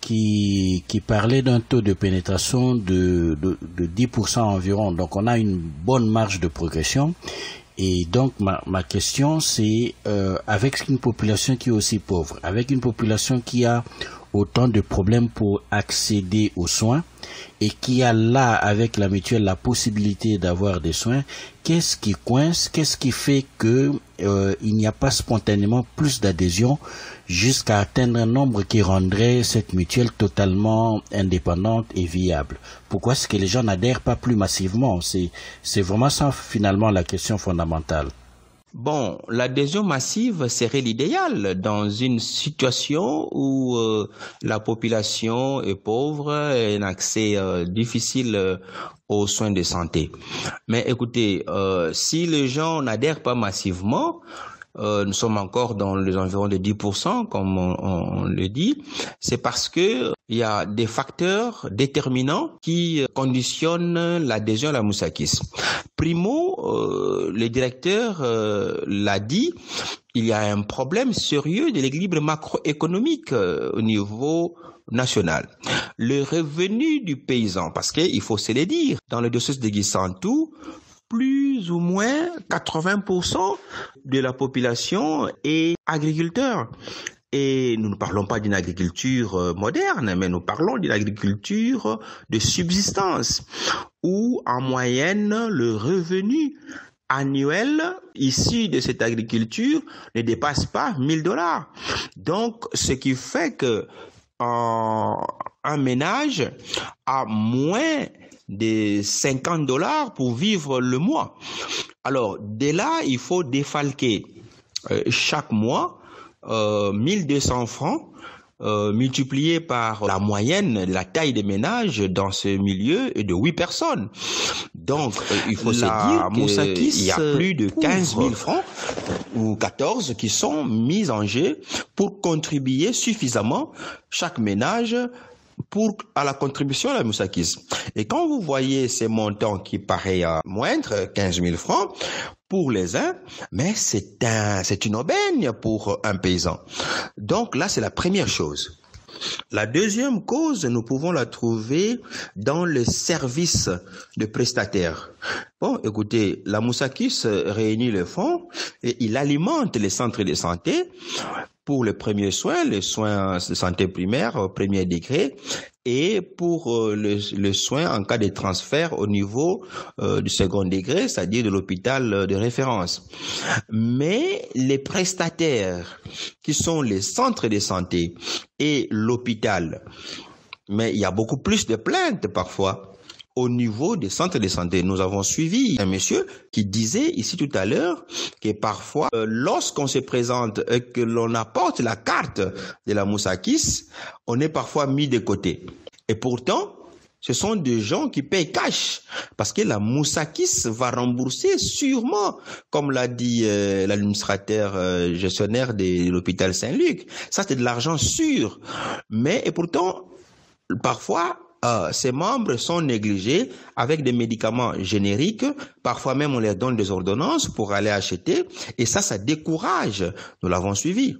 Speaker 1: qui parlait d'un taux de pénétration de 10% environ. Donc, on a une bonne marge de progression. Et donc, ma question, c'est avec une population qui est aussi pauvre, avec une population qui a autant de problèmes pour accéder aux soins et qui a là, avec la mutuelle, la possibilité d'avoir des soins, qu'est-ce qui coince, qu'est-ce qui fait que il n'y a pas spontanément plus d'adhésion jusqu'à atteindre un nombre qui rendrait cette mutuelle totalement indépendante et viable? Pourquoi est-ce que les gens n'adhèrent pas plus massivement? C'est vraiment ça finalement la question fondamentale.
Speaker 9: Bon, l'adhésion massive serait l'idéal dans une situation où la population est pauvre et un accès difficile aux soins de santé. Mais écoutez, si les gens n'adhèrent pas massivement, nous sommes encore dans les environs de 10%, comme on le dit, c'est parce que il y a des facteurs déterminants qui conditionnent l'adhésion à la MUSAKIS. Primo, le directeur l'a dit, il y a un problème sérieux de l'équilibre macroéconomique au niveau national. Le revenu du paysan, parce qu'il faut se le dire, dans le diocèse de Gisantou, plus ou moins 80% de la population est agriculteur. Et nous ne parlons pas d'une agriculture moderne, mais nous parlons d'une agriculture de subsistance, où en moyenne, le revenu annuel issu de cette agriculture ne dépasse pas $1000. Donc, ce qui fait que un ménage a moins de $50 pour vivre le mois. Alors, dès là, il faut défalquer chaque mois 1200 francs multiplié par la moyenne de la taille des ménages dans ce milieu de 8 personnes. Donc, il faut se dire qu'il y a plus de 15 000 francs ou 14 qui sont mis en jeu pour contribuer suffisamment chaque ménage à la contribution à la Moussakis. Et quand vous voyez ces montants qui paraissent moindres, 15 000 francs, pour les uns, mais c'est une aubaine pour un paysan. Donc là, c'est la première chose. La deuxième cause, nous pouvons la trouver dans le service de prestataires. Bon, écoutez, la Moussakis réunit les fonds et il alimente les centres de santé pour les premiers soins, les soins de santé primaire au premier degré, et pour le soin en cas de transfert au niveau du second degré, c'est-à-dire de l'hôpital de référence. Mais les prestataires, qui sont les centres de santé et l'hôpital, mais il y a beaucoup plus de plaintes parfois au niveau des centres de santé. Nous avons suivi un monsieur qui disait ici tout à l'heure que parfois, lorsqu'on se présente et que l'on apporte la carte de la Moussakis, on est parfois mis de côté. Et pourtant, ce sont des gens qui payent cash parce que la Moussakis va rembourser sûrement, comme l'a dit l'administrateur gestionnaire de l'hôpital Saint-Luc. Ça, c'est de l'argent sûr. Et pourtant, parfois, ces membres sont négligés avec des médicaments génériques. Parfois même, on leur donne des ordonnances pour aller acheter. Et ça décourage. Nous l'avons suivi.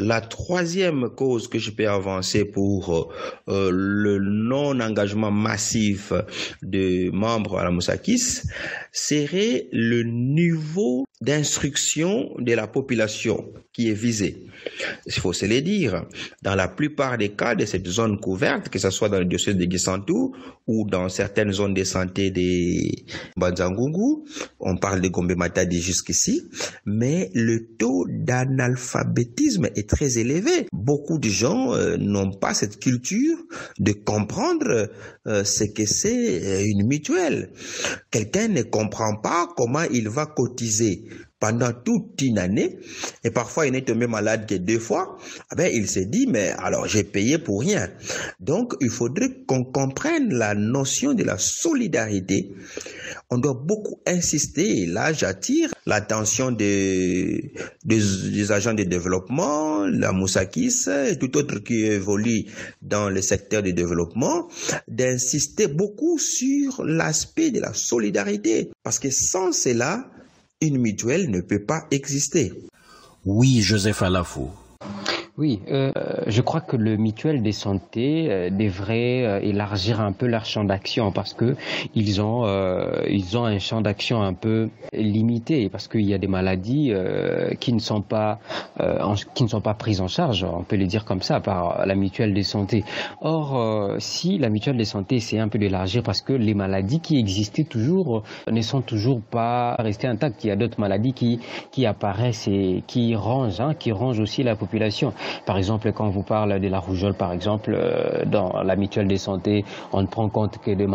Speaker 9: La troisième cause que je peux avancer pour le non-engagement massif de membres à la Moussakis serait le niveau d'instruction de la population qui est visée. Il faut se le dire, dans la plupart des cas de cette zone couverte, que ce soit dans le diocèse de Guissantou ou dans certaines zones de santé des Banzangungu, on parle de Gombe Matadi jusqu'ici, mais le taux d'analphabétisme est très élevé. Beaucoup de gens n'ont pas cette culture de comprendre ce que c'est une mutuelle. Quelqu'un ne comprend pas comment il va cotiser pendant toute une année, et parfois il n'est tombé malade que 2 fois, il se dit, mais alors j'ai payé pour rien. Donc il faudrait qu'on comprenne la notion de la solidarité. On doit beaucoup insister, et là j'attire l'attention des agents de développement, la Moussakis et tout autre qui évolue dans le secteur du développement, d'insister beaucoup sur l'aspect de la solidarité. Parce que sans cela, une mutuelle ne peut pas exister.
Speaker 1: Oui, Joseph Alafou.
Speaker 8: Oui, je crois que le mutuel de santé devrait élargir un peu leur champ d'action parce que ils ont un champ d'action un peu limité parce qu'il y a des maladies qui ne sont pas prises en charge, on peut le dire comme ça, par la mutuelle de santé. Or, si la mutuelle de santé essaie un peu d'élargir parce que les maladies qui existaient toujours ne sont toujours pas restées intactes, il y a d'autres maladies qui apparaissent et qui rongent aussi la population. Par exemple, quand on vous parle de la rougeole, par exemple, dans la mutuelle de santé, on ne prend compte que de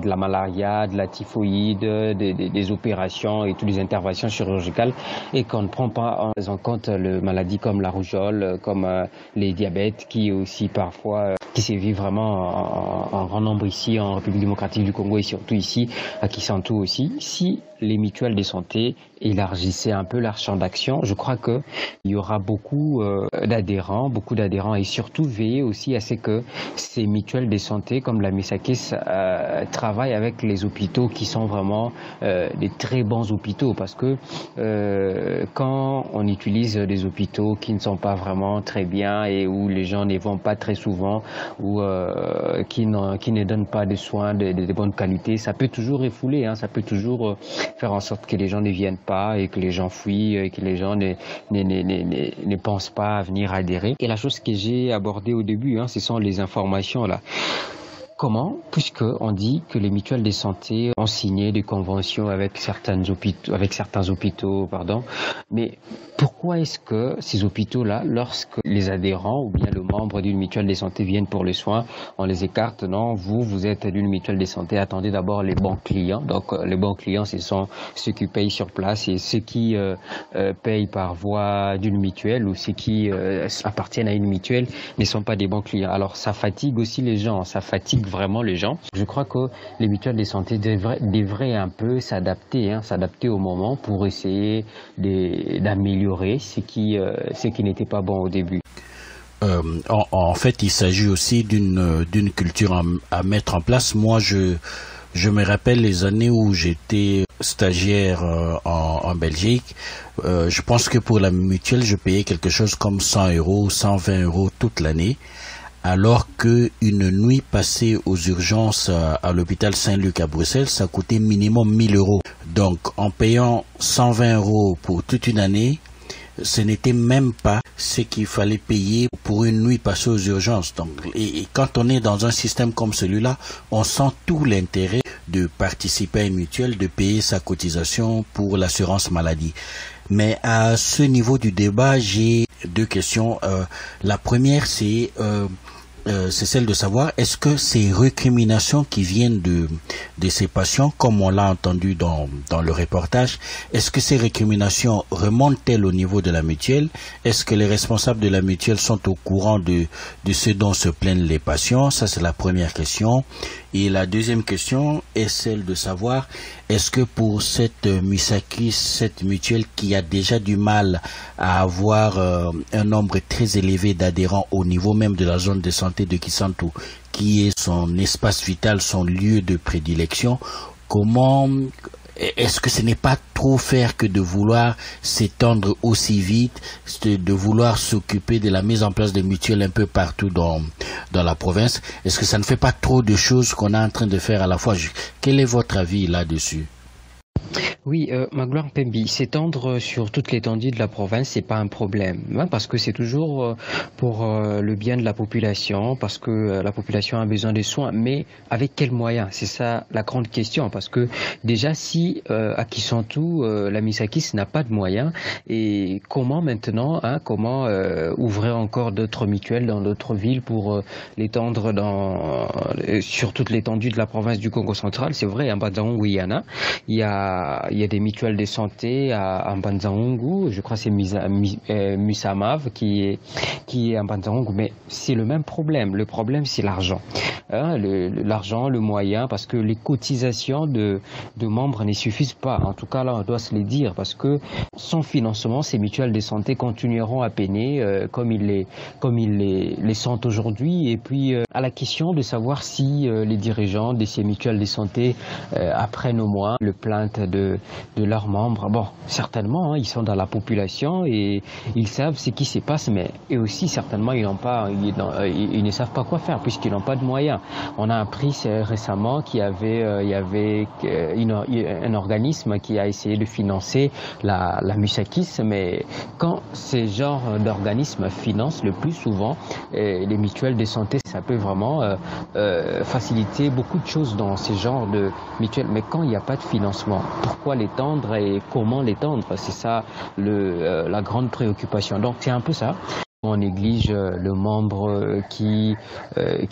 Speaker 8: la malaria, de la typhoïde, des opérations et toutes les interventions chirurgicales, et qu'on ne prend pas en compte les maladies comme la rougeole, comme les diabètes, qui aussi parfois qui se vit vraiment en grand nombre ici en République démocratique du Congo et surtout ici à Kisantu aussi. Si les mutuelles de santé élargissaient un peu leur champ d'action, je crois que il y aura beaucoup d'adhérents et surtout veiller aussi à ce que ces mutuelles de santé comme la Moussakis travaillent avec les hôpitaux qui sont vraiment des très bons hôpitaux parce que quand on utilise des hôpitaux qui ne sont pas vraiment très bien et où les gens ne vont pas très souvent ou qui ne donnent pas de soins de bonne qualité, ça peut toujours refouler, hein, ça peut toujours faire en sorte que les gens ne viennent pas et que les gens fuient, et que les gens ne pensent pas à venir adhérer. Et la chose que j'ai abordée au début, hein, ce sont les informations là. Comment? Puisque on dit que les mutuelles de santé ont signé des conventions avec certains hôpitaux, mais pourquoi est-ce que ces hôpitaux-là, lorsque les adhérents ou bien le membre d'une mutuelle de santé viennent pour les soins, on les écarte? Non, vous êtes d'une mutuelle de santé, attendez d'abord les bons clients. Donc les bons clients, ce sont ceux qui payent sur place, et ceux qui payent par voie d'une mutuelle ou ceux qui appartiennent à une mutuelle ne sont pas des bons clients. Alors ça fatigue aussi les gens, ça fatigue vraiment les gens. Je crois que les mutuelles de santé devraient un peu s'adapter au moment pour essayer d'améliorer ce qui n'était pas bon au début.
Speaker 1: En fait, il s'agit aussi d'une culture à mettre en place. Moi, je me rappelle les années où j'étais stagiaire en Belgique. Je pense que pour la mutuelle, je payais quelque chose comme 100 €, 120 € toute l'année, alors que une nuit passée aux urgences à l'hôpital Saint-Luc à Bruxelles, ça coûtait minimum 1000 €. Donc, en payant 120 € pour toute une année, ce n'était même pas ce qu'il fallait payer pour une nuit passée aux urgences. Donc, et quand on est dans un système comme celui-là, on sent tout l'intérêt de participer à une mutuelle, de payer sa cotisation pour l'assurance maladie. Mais à ce niveau du débat, j'ai deux questions. La première, c'est celle de savoir, est-ce que ces récriminations qui viennent de ces patients, comme on l'a entendu dans le reportage, est-ce que ces récriminations remontent-elles au niveau de la mutuelle? Est-ce que les responsables de la mutuelle sont au courant de ce dont se plaignent les patients? Ça, c'est la première question. Et la deuxième question est celle de savoir, est-ce que pour cette Musakis, cette mutuelle qui a déjà du mal à avoir un nombre très élevé d'adhérents au niveau même de la zone de santé de Kisantu, qui est son espace vital, son lieu de prédilection, est-ce que ce n'est pas trop faire que de vouloir s'étendre aussi vite, de vouloir s'occuper de la mise en place de mutuelles un peu partout dans la province? Est-ce que ça ne fait pas trop de choses qu'on est en train de faire à la fois? Quel est votre avis là-dessus?
Speaker 8: Oui, Magloire Pembi, s'étendre sur toute l'étendue de la province, c'est pas un problème, hein, parce que c'est toujours pour le bien de la population, parce que la population a besoin de soins, mais avec quels moyens? C'est ça la grande question, parce que déjà si à Kisantu, la Musakis n'a pas de moyens, et comment maintenant, hein, comment ouvrir encore d'autres mutuelles dans d'autres villes pour l'étendre sur toute l'étendue de la province du Congo central? C'est vrai, à Mbanzaungu, il y a des mutuelles de santé à Mbanzaungu, je crois que c'est Musamav qui est à Mbanzaungu, mais c'est le même problème. Le problème, c'est l'argent. Hein, l'argent, le moyen, parce que les cotisations de membres ne suffisent pas. En tout cas, là, on doit se les dire, parce que sans financement, ces mutuelles de santé continueront à peiner comme ils les sentent aujourd'hui. Et puis, à la question de savoir si les dirigeants de ces mutuelles de santé apprennent au moins le plainte de leurs membres. Bon, certainement, hein, ils sont dans la population et ils savent ce qui se passe, mais eux aussi, certainement, ils ne savent pas quoi faire puisqu'ils n'ont pas de moyens. On a appris récemment qu'il y avait un organisme qui a essayé de financer la Musakis, mais quand ces genres d'organismes financent, le plus souvent, les mutuelles de santé, ça peut vraiment faciliter beaucoup de choses dans ces genres de mutuelles. Mais quand il n'y a pas de financement, pourquoi l'étendre et comment l'étendre? C'est ça la grande préoccupation. Donc c'est un peu ça. On néglige le membre qui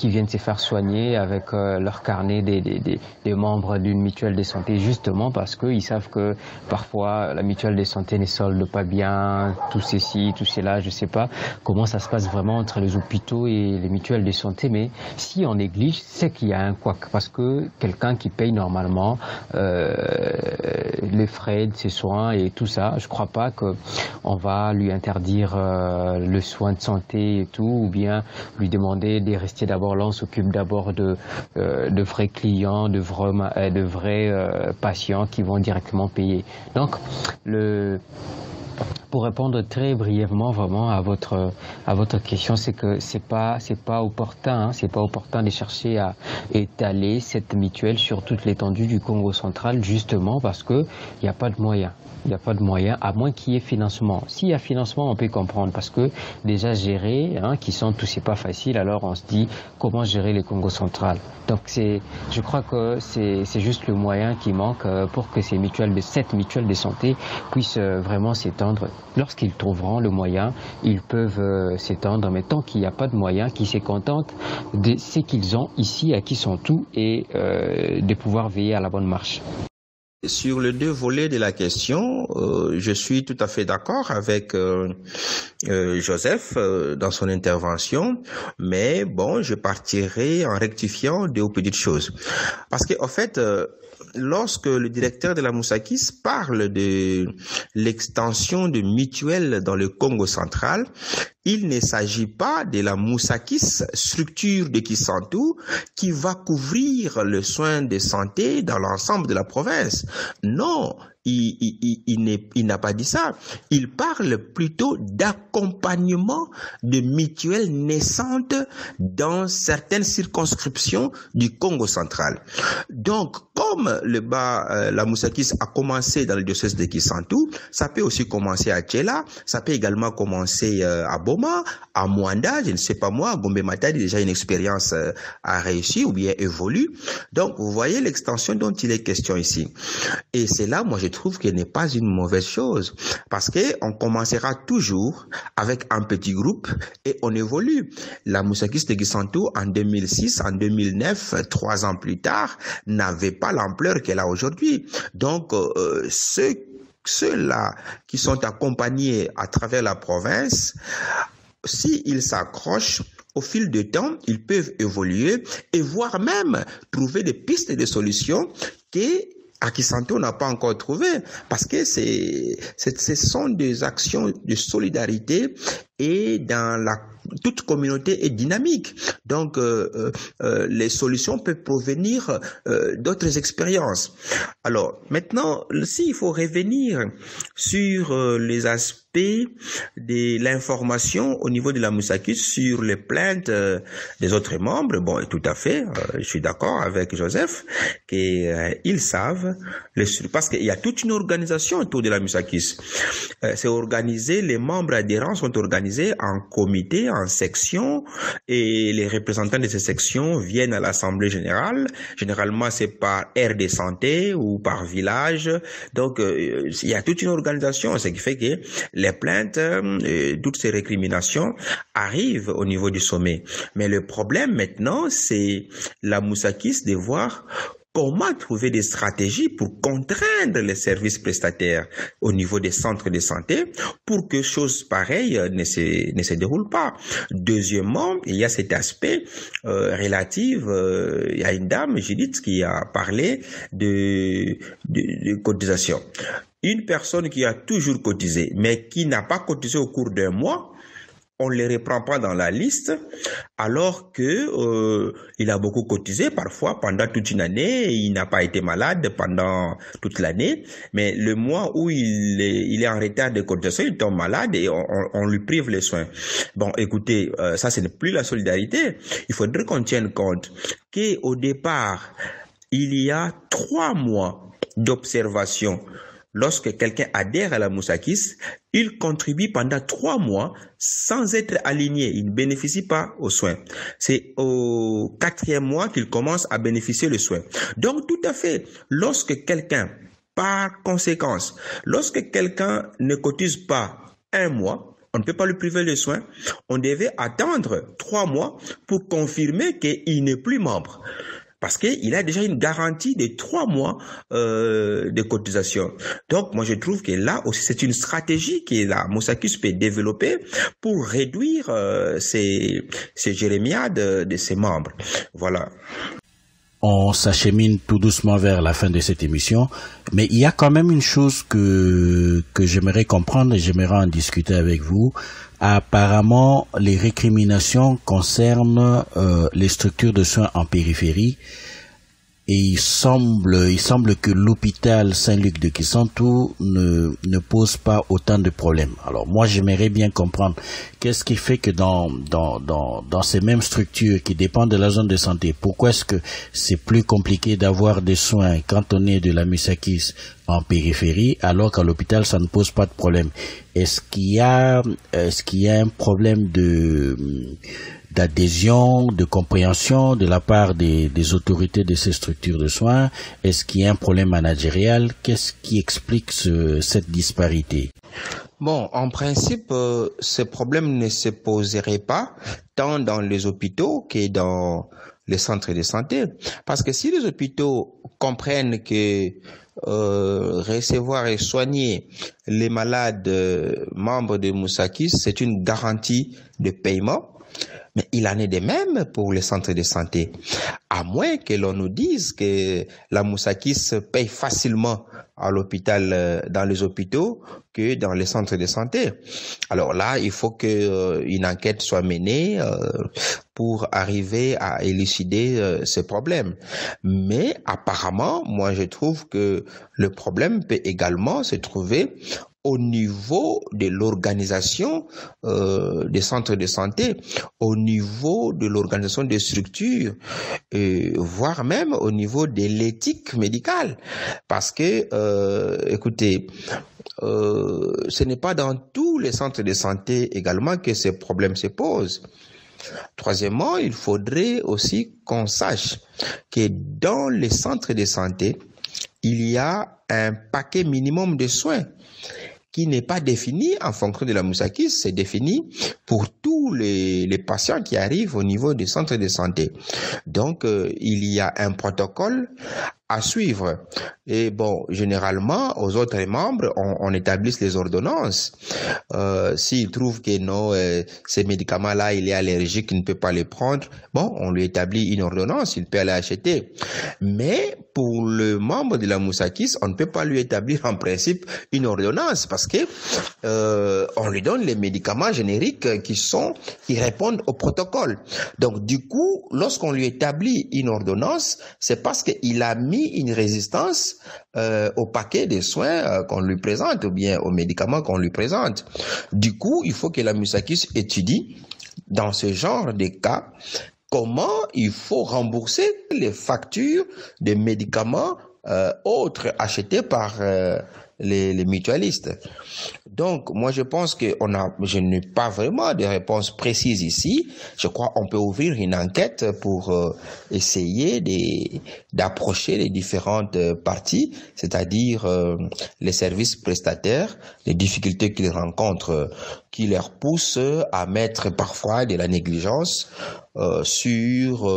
Speaker 8: viennent se faire soigner avec leur carnet des membres d'une mutuelle de santé, justement parce qu'ils savent que parfois la mutuelle de santé ne solde pas bien, tout ceci, tout cela, je sais pas comment ça se passe vraiment entre les hôpitaux et les mutuelles de santé, mais si on néglige, c'est qu'il y a un couac, parce que quelqu'un qui paye normalement les frais de ses soins et tout ça, je crois pas qu'on va lui interdire le soin de santé et tout, ou bien lui demander de rester d'abord là, on s'occupe d'abord de vrais clients, de vrais patients qui vont directement payer. Donc pour répondre très brièvement vraiment à votre question, c'est que c'est pas opportun, c'est pas opportun de chercher à étaler cette mutuelle sur toute l'étendue du Congo central, justement parce que il n'y a pas de moyens. Il n'y a pas de moyens, à moins qu'il y ait financement. S'il y a financement, on peut comprendre, parce que déjà gérer, qui sont tous, c'est pas facile, alors on se dit comment gérer les Congo central. Donc je crois que c'est juste le moyen qui manque pour que cette mutuelle de santé puisse vraiment s'étendre. Lorsqu'ils trouveront le moyen, ils peuvent s'étendre, mais tant qu'il n'y a pas de moyens, qu'ils se contentent de ce qu'ils ont ici, à qui sont tout, et de pouvoir veiller à la bonne marche.
Speaker 9: Sur les deux volets de la question, je suis tout à fait d'accord avec Joseph dans son intervention, mais bon, je partirai en rectifiant deux petites choses. Parce que en fait, lorsque le directeur de la Moussakis parle de l'extension de mutuelles dans le Congo central, il ne s'agit pas de la Moussakis, structure de Kisantu, qui va couvrir le soin de santé dans l'ensemble de la province. Non, il n'a pas dit ça. Il parle plutôt d'accompagnement de mutuelles naissantes dans certaines circonscriptions du Congo central. Donc, comme la Moussakis a commencé dans le diocèse de Kisantu, ça peut aussi commencer à Tchela, ça peut également commencer à Boma, à Mwanda, je ne sais pas moi, Gombe Matadi, déjà une expérience à réussir ou bien évolue. Donc, vous voyez l'extension dont il est question ici. Et c'est là, moi, je trouve qu'elle n'est pas une mauvaise chose. Parce que on commencera toujours avec un petit groupe et on évolue. La Moussakis de Kisantu, en 2006, en 2009, 3 ans plus tard, n'avait pas l'ampleur qu'elle a aujourd'hui. Donc, ceux-là qui sont accompagnés à travers la province, s'ils s'accrochent, au fil du temps, ils peuvent évoluer et voire même trouver des pistes de solutions à Kisantu n'a pas encore trouvé, parce que ce sont des actions de solidarité et toute communauté est dynamique. Donc, les solutions peuvent provenir d'autres expériences. Alors, maintenant, s'il faut revenir sur les aspects de l'information au niveau de la Moussakis sur les plaintes des autres membres, bon, tout à fait, je suis d'accord avec Joseph, qu'ils savent, parce qu'il y a toute une organisation autour de la Moussakis. C'est organisé, les membres adhérents sont organisés en comité, en section, et les représentants de ces sections viennent à l'Assemblée générale. Généralement, c'est par aire de santé ou par village. Donc, il y a toute une organisation, ce qui fait que les plaintes, toutes ces récriminations arrivent au niveau du sommet. Mais le problème maintenant, c'est la Moussakis de voir comment trouver des stratégies pour contraindre les services prestataires au niveau des centres de santé pour que choses pareilles ne se déroulent pas. Deuxièmement, il y a cet aspect relatif, il y a une dame, Judith, qui a parlé de cotisation. Une personne qui a toujours cotisé, mais qui n'a pas cotisé au cours d'un mois, on ne les reprend pas dans la liste, alors que il a beaucoup cotisé parfois pendant toute une année, il n'a pas été malade pendant toute l'année, mais le mois où il est en retard de cotisation, il tombe malade et on lui prive les soins. Bon, écoutez, ça ce n'est plus la solidarité. Il faudrait qu'on tienne compte qu'au départ, il y a 3 mois d'observation. Lorsque quelqu'un adhère à la Moussakis, il contribue pendant 3 mois sans être aligné. Il ne bénéficie pas aux soins. C'est au 4e mois qu'il commence à bénéficier le soin. Donc, tout à fait, lorsque quelqu'un, par conséquence, lorsque quelqu'un ne cotise pas 1 mois, on ne peut pas lui priver le soin. On devait attendre 3 mois pour confirmer qu'il n'est plus membre. Parce qu'il a déjà une garantie de 3 mois de cotisation. Donc, moi, je trouve que là aussi, c'est une stratégie que la Moussakis peut développer pour réduire ces jérémiades de ses membres. Voilà.
Speaker 1: On s'achemine tout doucement vers la fin de cette émission, mais il y a quand même une chose que j'aimerais comprendre et j'aimerais en discuter avec vous. Apparemment, les récriminations concernent les structures de soins en périphérie Et il semble que l'hôpital Saint-Luc de Kisantu ne pose pas autant de problèmes. Alors moi, j'aimerais bien comprendre qu'est-ce qui fait que dans ces mêmes structures qui dépendent de la zone de santé, pourquoi est-ce que c'est plus compliqué d'avoir des soins quand on est de la Musakis en périphérie, alors qu'à l'hôpital, ça ne pose pas de problème? Est-ce qu'il y a un problème d'adhésion, de compréhension de la part des autorités de ces structures de soins? Est-ce qu'il y a un problème managérial? Qu'est-ce qui explique cette disparité?
Speaker 9: Bon, en principe, ce problème ne se poserait pas tant dans les hôpitaux que dans les centres de santé. Parce que si les hôpitaux comprennent que recevoir et soigner les malades membres de Musakis, c'est une garantie de paiement, mais il en est de même pour les centres de santé. À moins que l'on nous dise que la Musakis paye facilement à l'hôpital, dans les hôpitaux, que dans les centres de santé. Alors là, il faut qu'une enquête soit menée pour arriver à élucider ce problème. Mais apparemment, moi je trouve que le problème peut également se trouver au niveau de l'organisation des centres de santé, au niveau de l'organisation des structures, voire même au niveau de l'éthique médicale. Parce que, écoutez, ce n'est pas dans tous les centres de santé également que ces problèmes se posent. Troisièmement, il faudrait aussi qu'on sache que dans les centres de santé, il y a un paquet minimum de soins qui n'est pas défini en fonction de la Musakis, c'est défini pour tous les patients qui arrivent au niveau des centres de santé. Donc, il y a un protocole à suivre. Et bon, généralement, aux autres membres, on établit les ordonnances. S'il trouve que non, ces médicaments-là, il est allergique, il ne peut pas les prendre, bon, on lui établit une ordonnance, il peut aller acheter. Mais pour le membre de la Musakis, on ne peut pas lui établir en principe une ordonnance parce que on lui donne les médicaments génériques qui répondent au protocole. Donc, du coup, lorsqu'on lui établit une ordonnance, c'est parce qu'il a mis une résistance au paquet de soins qu'on lui présente ou bien aux médicaments qu'on lui présente. Du coup, il faut que la Musakis étudie dans ce genre de cas comment il faut rembourser les factures de médicaments autres achetés par les mutualistes. Donc, moi, je pense que je n'ai pas vraiment de réponse précise ici. Je crois qu'on peut ouvrir une enquête pour essayer d'approcher les différentes parties, c'est-à-dire les services prestataires, les difficultés qu'ils rencontrent, qui leur poussent à mettre parfois de la négligence sur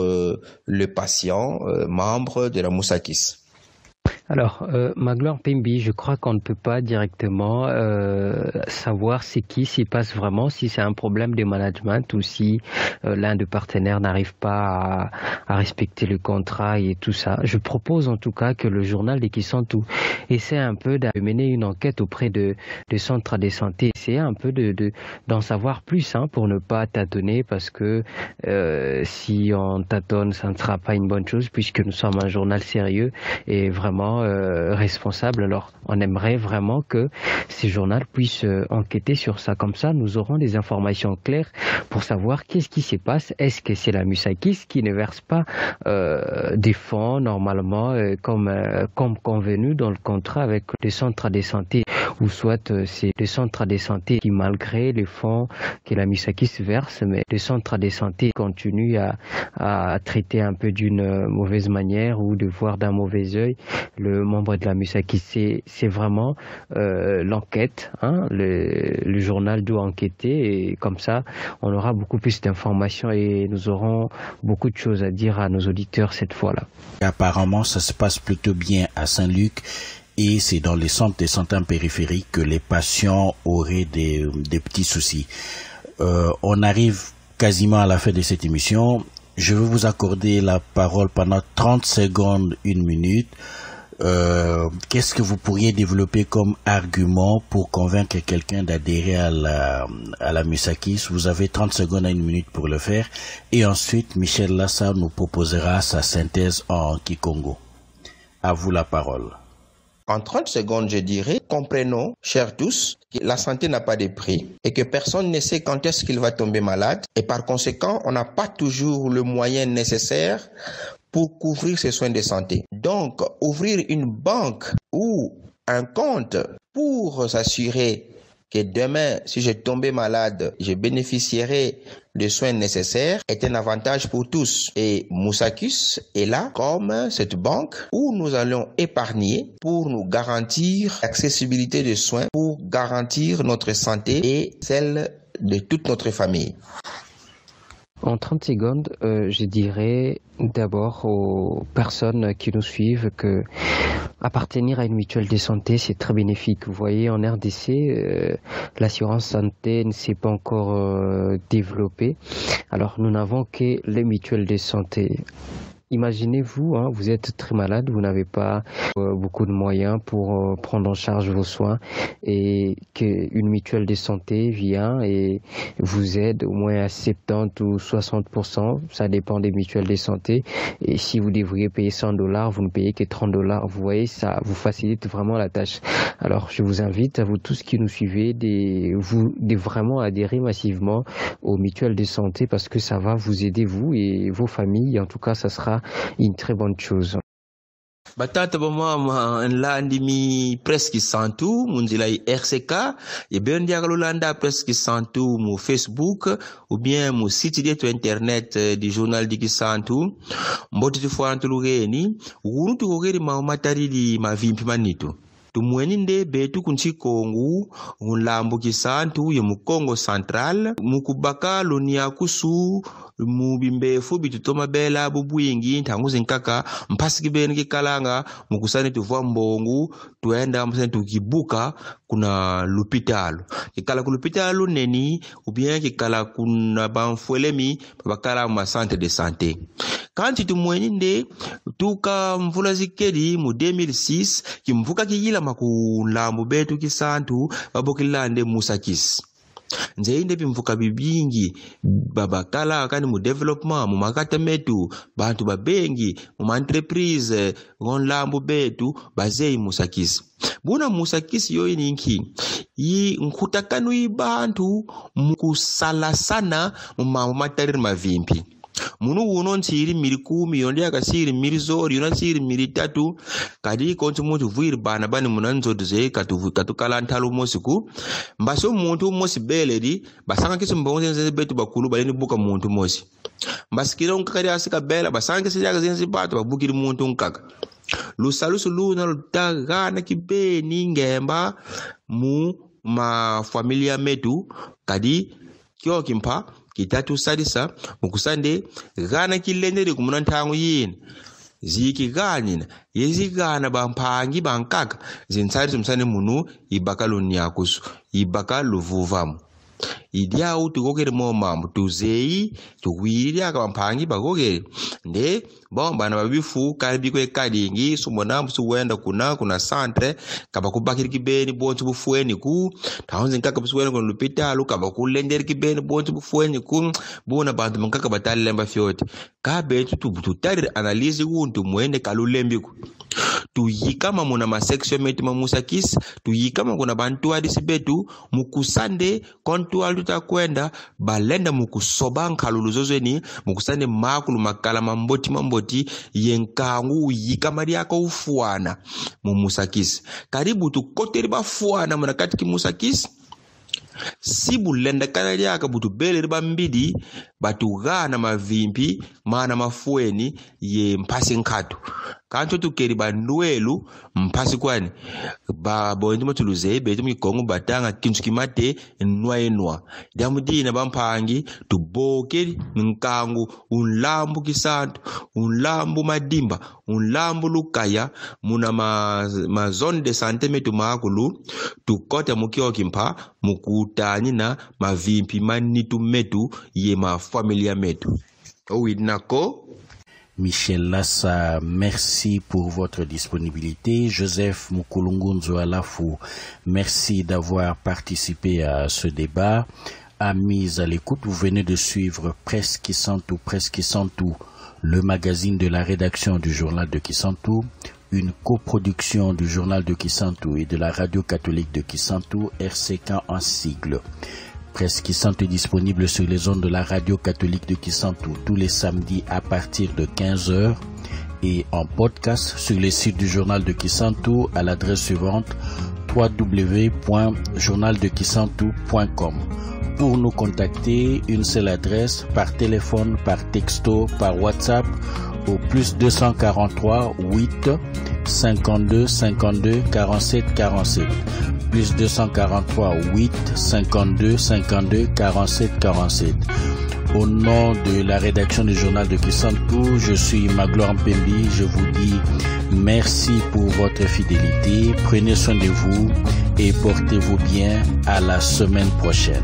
Speaker 9: le patient membre de la Musakis.
Speaker 8: Alors, Magloire Pembi, je crois qu'on ne peut pas directement savoir c'est qui s'y passe vraiment, si c'est un problème de management ou si l'un des partenaires n'arrive pas à respecter le contrat et tout ça. Je propose en tout cas que le journal de Kisantu essaie un peu de mener une enquête auprès des centres de santé, essayer un peu d'en savoir plus pour ne pas tâtonner parce que si on tâtonne, ça ne sera pas une bonne chose puisque nous sommes un journal sérieux et vraiment responsable. Alors, on aimerait vraiment que ces journaux puissent enquêter sur ça. Comme ça, nous aurons des informations claires pour savoir qu'est-ce qui se passe. Est-ce que c'est la Musakis qui ne verse pas des fonds normalement comme convenu dans le contrat avec les centres de santé, ou soit c'est les centres de santé qui, malgré les fonds que la Musakis verse, mais les centres de santé continuent à traiter un peu d'une mauvaise manière ou de voir d'un mauvais œil le membre de la Musakis. C'est vraiment l'enquête, le journal doit enquêter et comme ça on aura beaucoup plus d'informations et nous aurons beaucoup de choses à dire à nos auditeurs cette fois-là. Apparemment ça se passe plutôt bien à Saint-Luc et c'est dans les centres de santé périphériques que les patients auraient des petits soucis. On arrive quasiment à la fin de cette émission. Je vais vous accorder la parole pendant 30 secondes, 1 minute.
Speaker 1: qu'est-ce que vous pourriez développer comme argument pour convaincre quelqu'un d'adhérer à la Musakis? Vous avez 30 secondes à 1 minute pour le faire. Et ensuite, Michel Lassa nous proposera sa synthèse en Kikongo. À vous la parole.
Speaker 9: En 30 secondes, je dirais, comprenons, chers tous, que la santé n'a pas de prix et que personne ne sait quand est-ce qu'il va tomber malade. Et par conséquent, on n'a pas toujours le moyen nécessaire pour couvrir ses soins de santé. Donc, ouvrir une banque ou un compte pour s'assurer que demain, si je tombais malade, je bénéficierai des soins nécessaires est un avantage pour tous. Et Musakis est là comme cette banque où nous allons épargner pour nous garantir l'accessibilité des soins, pour garantir notre santé et celle de toute notre famille.
Speaker 8: En 30 secondes, je dirais d'abord aux personnes qui nous suivent que appartenir à une mutuelle de santé, c'est très bénéfique. Vous voyez, en RDC, l'assurance santé ne s'est pas encore développée. Alors, nous n'avons que les mutuelles de santé. Imaginez-vous, vous êtes très malade, vous n'avez pas beaucoup de moyens pour prendre en charge vos soins et qu'une mutuelle de santé vient et vous aide au moins à 70 ou 60%, ça dépend des mutuelles de santé. Et si vous devriez payer $100, vous ne payez que $30. Vous voyez, ça vous facilite vraiment la tâche. Alors, je vous invite, à vous tous qui nous suivez, de vraiment adhérer massivement aux mutuelles de santé parce que ça va vous aider, vous et vos familles. En tout cas, ça sera une très bonne chose.
Speaker 9: Batata bama nlandimi presque 100 munzila RCK et bien diagalolanda presque 100 mu Facebook ou bien mu site de internet du journal di Kisantu mboti tufuantulugeni unu tukogeri mamatari mavimpi manito tumweninde betu kunchikongu unlambo Kisantu ye mu Congo Central mukubaka lonia kusu mubimbefu bitutoma bela bubwingi ntanguze nkaka mpasiki bene kikalanga mukusane tuva mbongu tuenda musane tukibuka kuna lupitalo kikala ku lupitalo neni ubien kikala kuna banfwelemi bakala ma centre de santé kanti tumweninde tuka mvula zikedi mu 2006 kimvuka kiyila makulambo betu Kisantu babokilande Musakis nzeinde bimvuka bibingi babakala kani mu development mu makata metu bantu babengi mu entreprise ngonlambo betu bazei Musakis buna Musakis yo ininki yi nkutakanu ibantu mukusala sana mu matari mavimpi munu uno nsiri miri 10 yonde akasiri miri zori yona siri miri 3 kadi kontu mutu vuir bana bani munanzo duze katukala ntalo mosiku mbaso muntu mosi beleri basanga kisu mbonze nze betu bakulu baleni buka muntu mosi mbasikira unkakari asika bela basanga kisi yaga zenzi batu babukiri muntu unkaka lusalusu luna lutagana kibeni ngemba mu ma familia metu kadi kyo kimpa kitatu sadisa mukusande gana kilendere kumunantangu yini ziki ganina yezigana bampangi bankaka zinsari sumsane munu ibaka loniakusu ibaka luvuvamu idia utukokere mo mambo tuzei tuwiri aka bampangi bakokere nde bon bana babifu kalbi kwe kadingi sumona msuwenda kuna centre kaba kubakiri kibeni bontu bufueni ku taunze nkaka busuwenda kuna lupitalo kaba kulenderi kibeni bontu bufueni ku bona bantu mankaka batalemba fyote kabe tutari analyze kuntu mwende kalulembiku tuyikama muna masection metu Musakis tuyikama kuna bantu adisi betu mukusande kontu alutakwenda balenda mukusobanka luluzozweni mukusande makulu makala mamboti yenkangu yikama lyako ufuana mu Musakis karibu tukoteri bafuana muna katiki Musakis sibu lenda kana lyaka butu bele bambidi batugana mavimpi mana mafueni ye mpasi nkatu kanto tukeri banduelu mpasi kwani ba bondi motuluze betu mikongo batanga kintu kimate nwa damudina bampangi tubokeri nkangu unlambu Kisantu unlambu Madimba unlambu Lukaya muna ma zone de santé metu makulu tukota mukio kimpa mukutani na mavimpi manitu metu ye ma familia metu owidnako.
Speaker 1: Michel Lassa, merci pour votre disponibilité. Joseph Mukulungunzo Alafou, merci d'avoir participé à ce débat. Amis à l'écoute, vous venez de suivre Presse Kisantu, le magazine de la rédaction du journal de Kisantu, une coproduction du journal de Kisantu et de la radio catholique de Kisantu, RCK en sigle. Presse Kisantu est disponible sur les ondes de la radio catholique de Kisantu tous les samedis à partir de 15h et en podcast sur les sites du journal de Kisantu à l'adresse suivante www.journaldekisantu.com. Pour nous contacter, une seule adresse, par téléphone, par texto, par WhatsApp au plus 243 8 52 52 47 47. Plus 243 8 52 52 47 47. Au nom de la rédaction du journal de Kisantu, je suis Magloire Mpembi. Je vous dis merci pour votre fidélité. Prenez soin de vous et portez-vous bien. À la semaine prochaine.